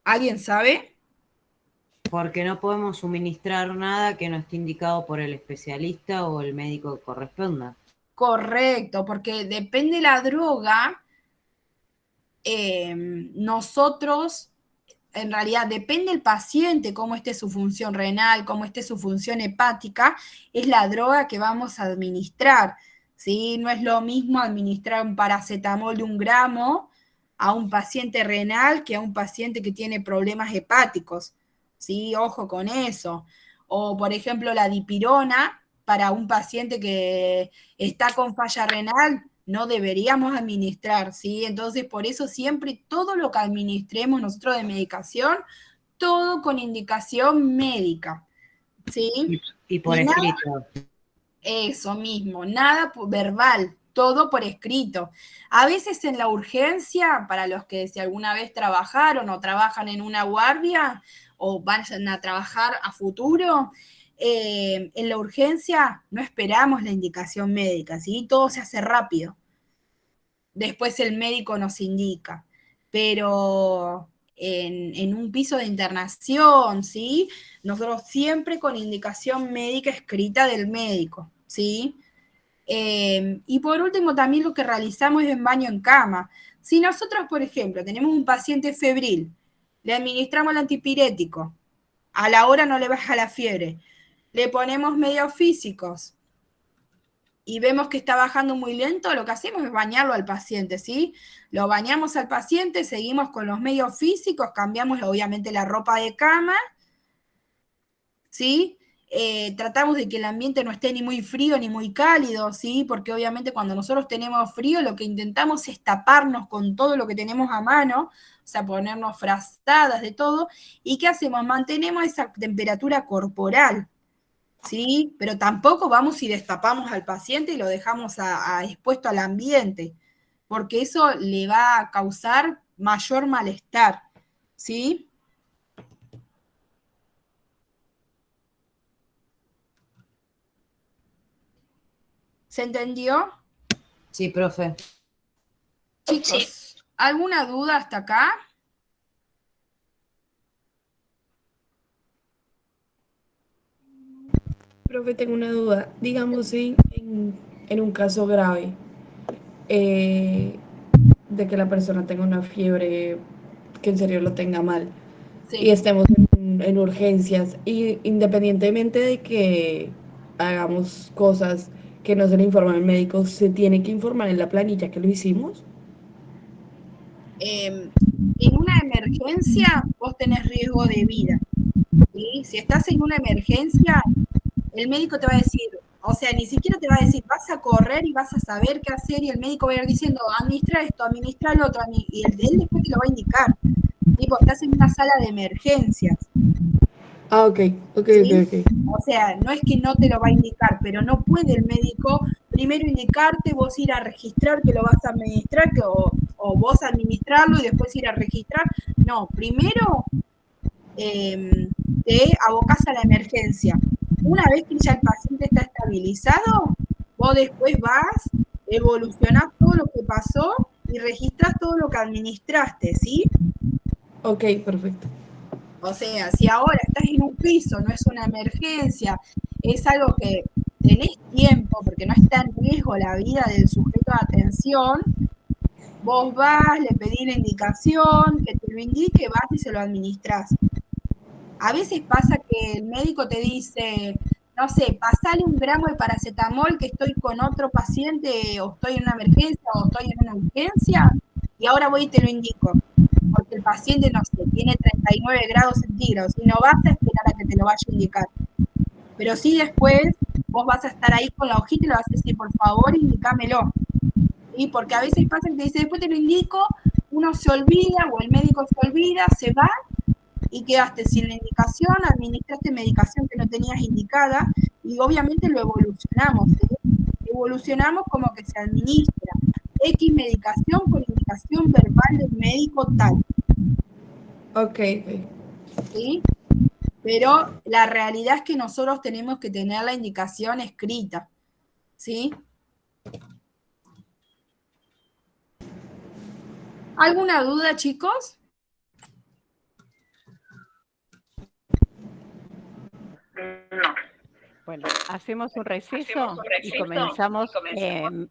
¿Alguien sabe? Porque no podemos suministrar nada que no esté indicado por el especialista o el médico que corresponda. Correcto, porque depende de la droga, nosotros, en realidad, depende del paciente, cómo esté su función renal, cómo esté su función hepática, es la droga que vamos a administrar, ¿sí? No es lo mismo administrar un paracetamol de 1 gramo a un paciente renal que a un paciente que tiene problemas hepáticos, ¿sí? Ojo con eso. O, por ejemplo, la dipirona para un paciente que está con falla renal, no deberíamos administrar, ¿sí? Entonces, por eso siempre todo lo que administremos nosotros de medicación, todo con indicación médica, ¿sí? Y por Y nada- escrito. Eso mismo, nada verbal, todo por escrito. A veces en la urgencia, para los que si alguna vez trabajaron o trabajan en una guardia o vayan a trabajar a futuro, en la urgencia no esperamos la indicación médica, ¿sí? Todo se hace rápido. Después el médico nos indica, pero en un piso de internación, ¿sí? Nosotros siempre con indicación médica escrita del médico, ¿sí? Y por último, también lo que realizamos es en baño en cama. Si nosotros, por ejemplo, tenemos un paciente febril, le administramos el antipirético, a la hora no le baja la fiebre, le ponemos medios físicos y vemos que está bajando muy lento, lo que hacemos es bañarlo al paciente, ¿sí? Lo bañamos al paciente, seguimos con los medios físicos, cambiamos obviamente la ropa de cama, ¿sí? Tratamos de que el ambiente no esté ni muy frío ni muy cálido, ¿sí? Porque obviamente cuando nosotros tenemos frío, lo que intentamos es taparnos con todo lo que tenemos a mano, o sea, ponernos frazadas de todo, ¿y qué hacemos? Mantenemos esa temperatura corporal, ¿sí? Pero tampoco vamos y destapamos al paciente y lo dejamos expuesto al ambiente, porque eso le va a causar mayor malestar, ¿sí? ¿Se entendió? Sí, profe. Chicos, ¿alguna duda hasta acá? Profe, tengo una duda. Digamos, en un caso grave, de que la persona tenga una fiebre, que en serio lo tenga mal, y estemos en urgencias, y independientemente de que hagamos cosas que no se le informan al médico, ¿se tiene que informar en la planilla que lo hicimos? En una emergencia vos tenés riesgo de vida, ¿sí? Si estás en una emergencia, el médico te va a decir, o sea, ni siquiera te va a decir, vas a correr y vas a saber qué hacer, y el médico va a ir diciendo, administra esto, administra lo otro, y él después te lo va a indicar. Tipo, estás en una sala de emergencias. Ah, ok. ¿Sí? O sea, no es que no te lo va a indicar, pero no puede el médico primero indicarte, vos ir a registrar que lo vas a administrar, o vos administrarlo y después ir a registrar. No, primero te abocás a la emergencia. Una vez que ya el paciente está estabilizado, vos después vas, evolucionás todo lo que pasó y registrás todo lo que administraste, ¿sí? Ok, perfecto. O sea, si ahora estás en un piso, no es una emergencia, es algo que tenés tiempo, porque no está en riesgo la vida del sujeto de atención, vos vas, le pedís la indicación, que te lo indique, vas y se lo administrás. A veces pasa que el médico te dice, no sé, pasale 1 gramo de paracetamol que estoy con otro paciente, o estoy en una emergencia, o estoy en una urgencia, y ahora voy y te lo indico. Porque el paciente, no sé, tiene 39 grados centígrados y no vas a esperar a que te lo vaya a indicar. Pero sí después vos vas a estar ahí con la hojita y le vas a decir, por favor, indícamelo. ¿Sí? Porque a veces pasa que te dice, después te lo indico, uno se olvida o el médico se olvida, se va y quedaste sin la indicación, administraste medicación que no tenías indicada y obviamente lo evolucionamos, ¿sí? Evolucionamos como que se administra X medicación por indicación verbal del médico tal. Ok. ¿Sí? Pero la realidad es que nosotros tenemos que tener la indicación escrita, ¿sí? ¿Alguna duda, chicos? No. Bueno, hacemos un receso y comenzamos menos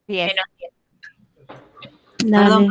10. Perdón,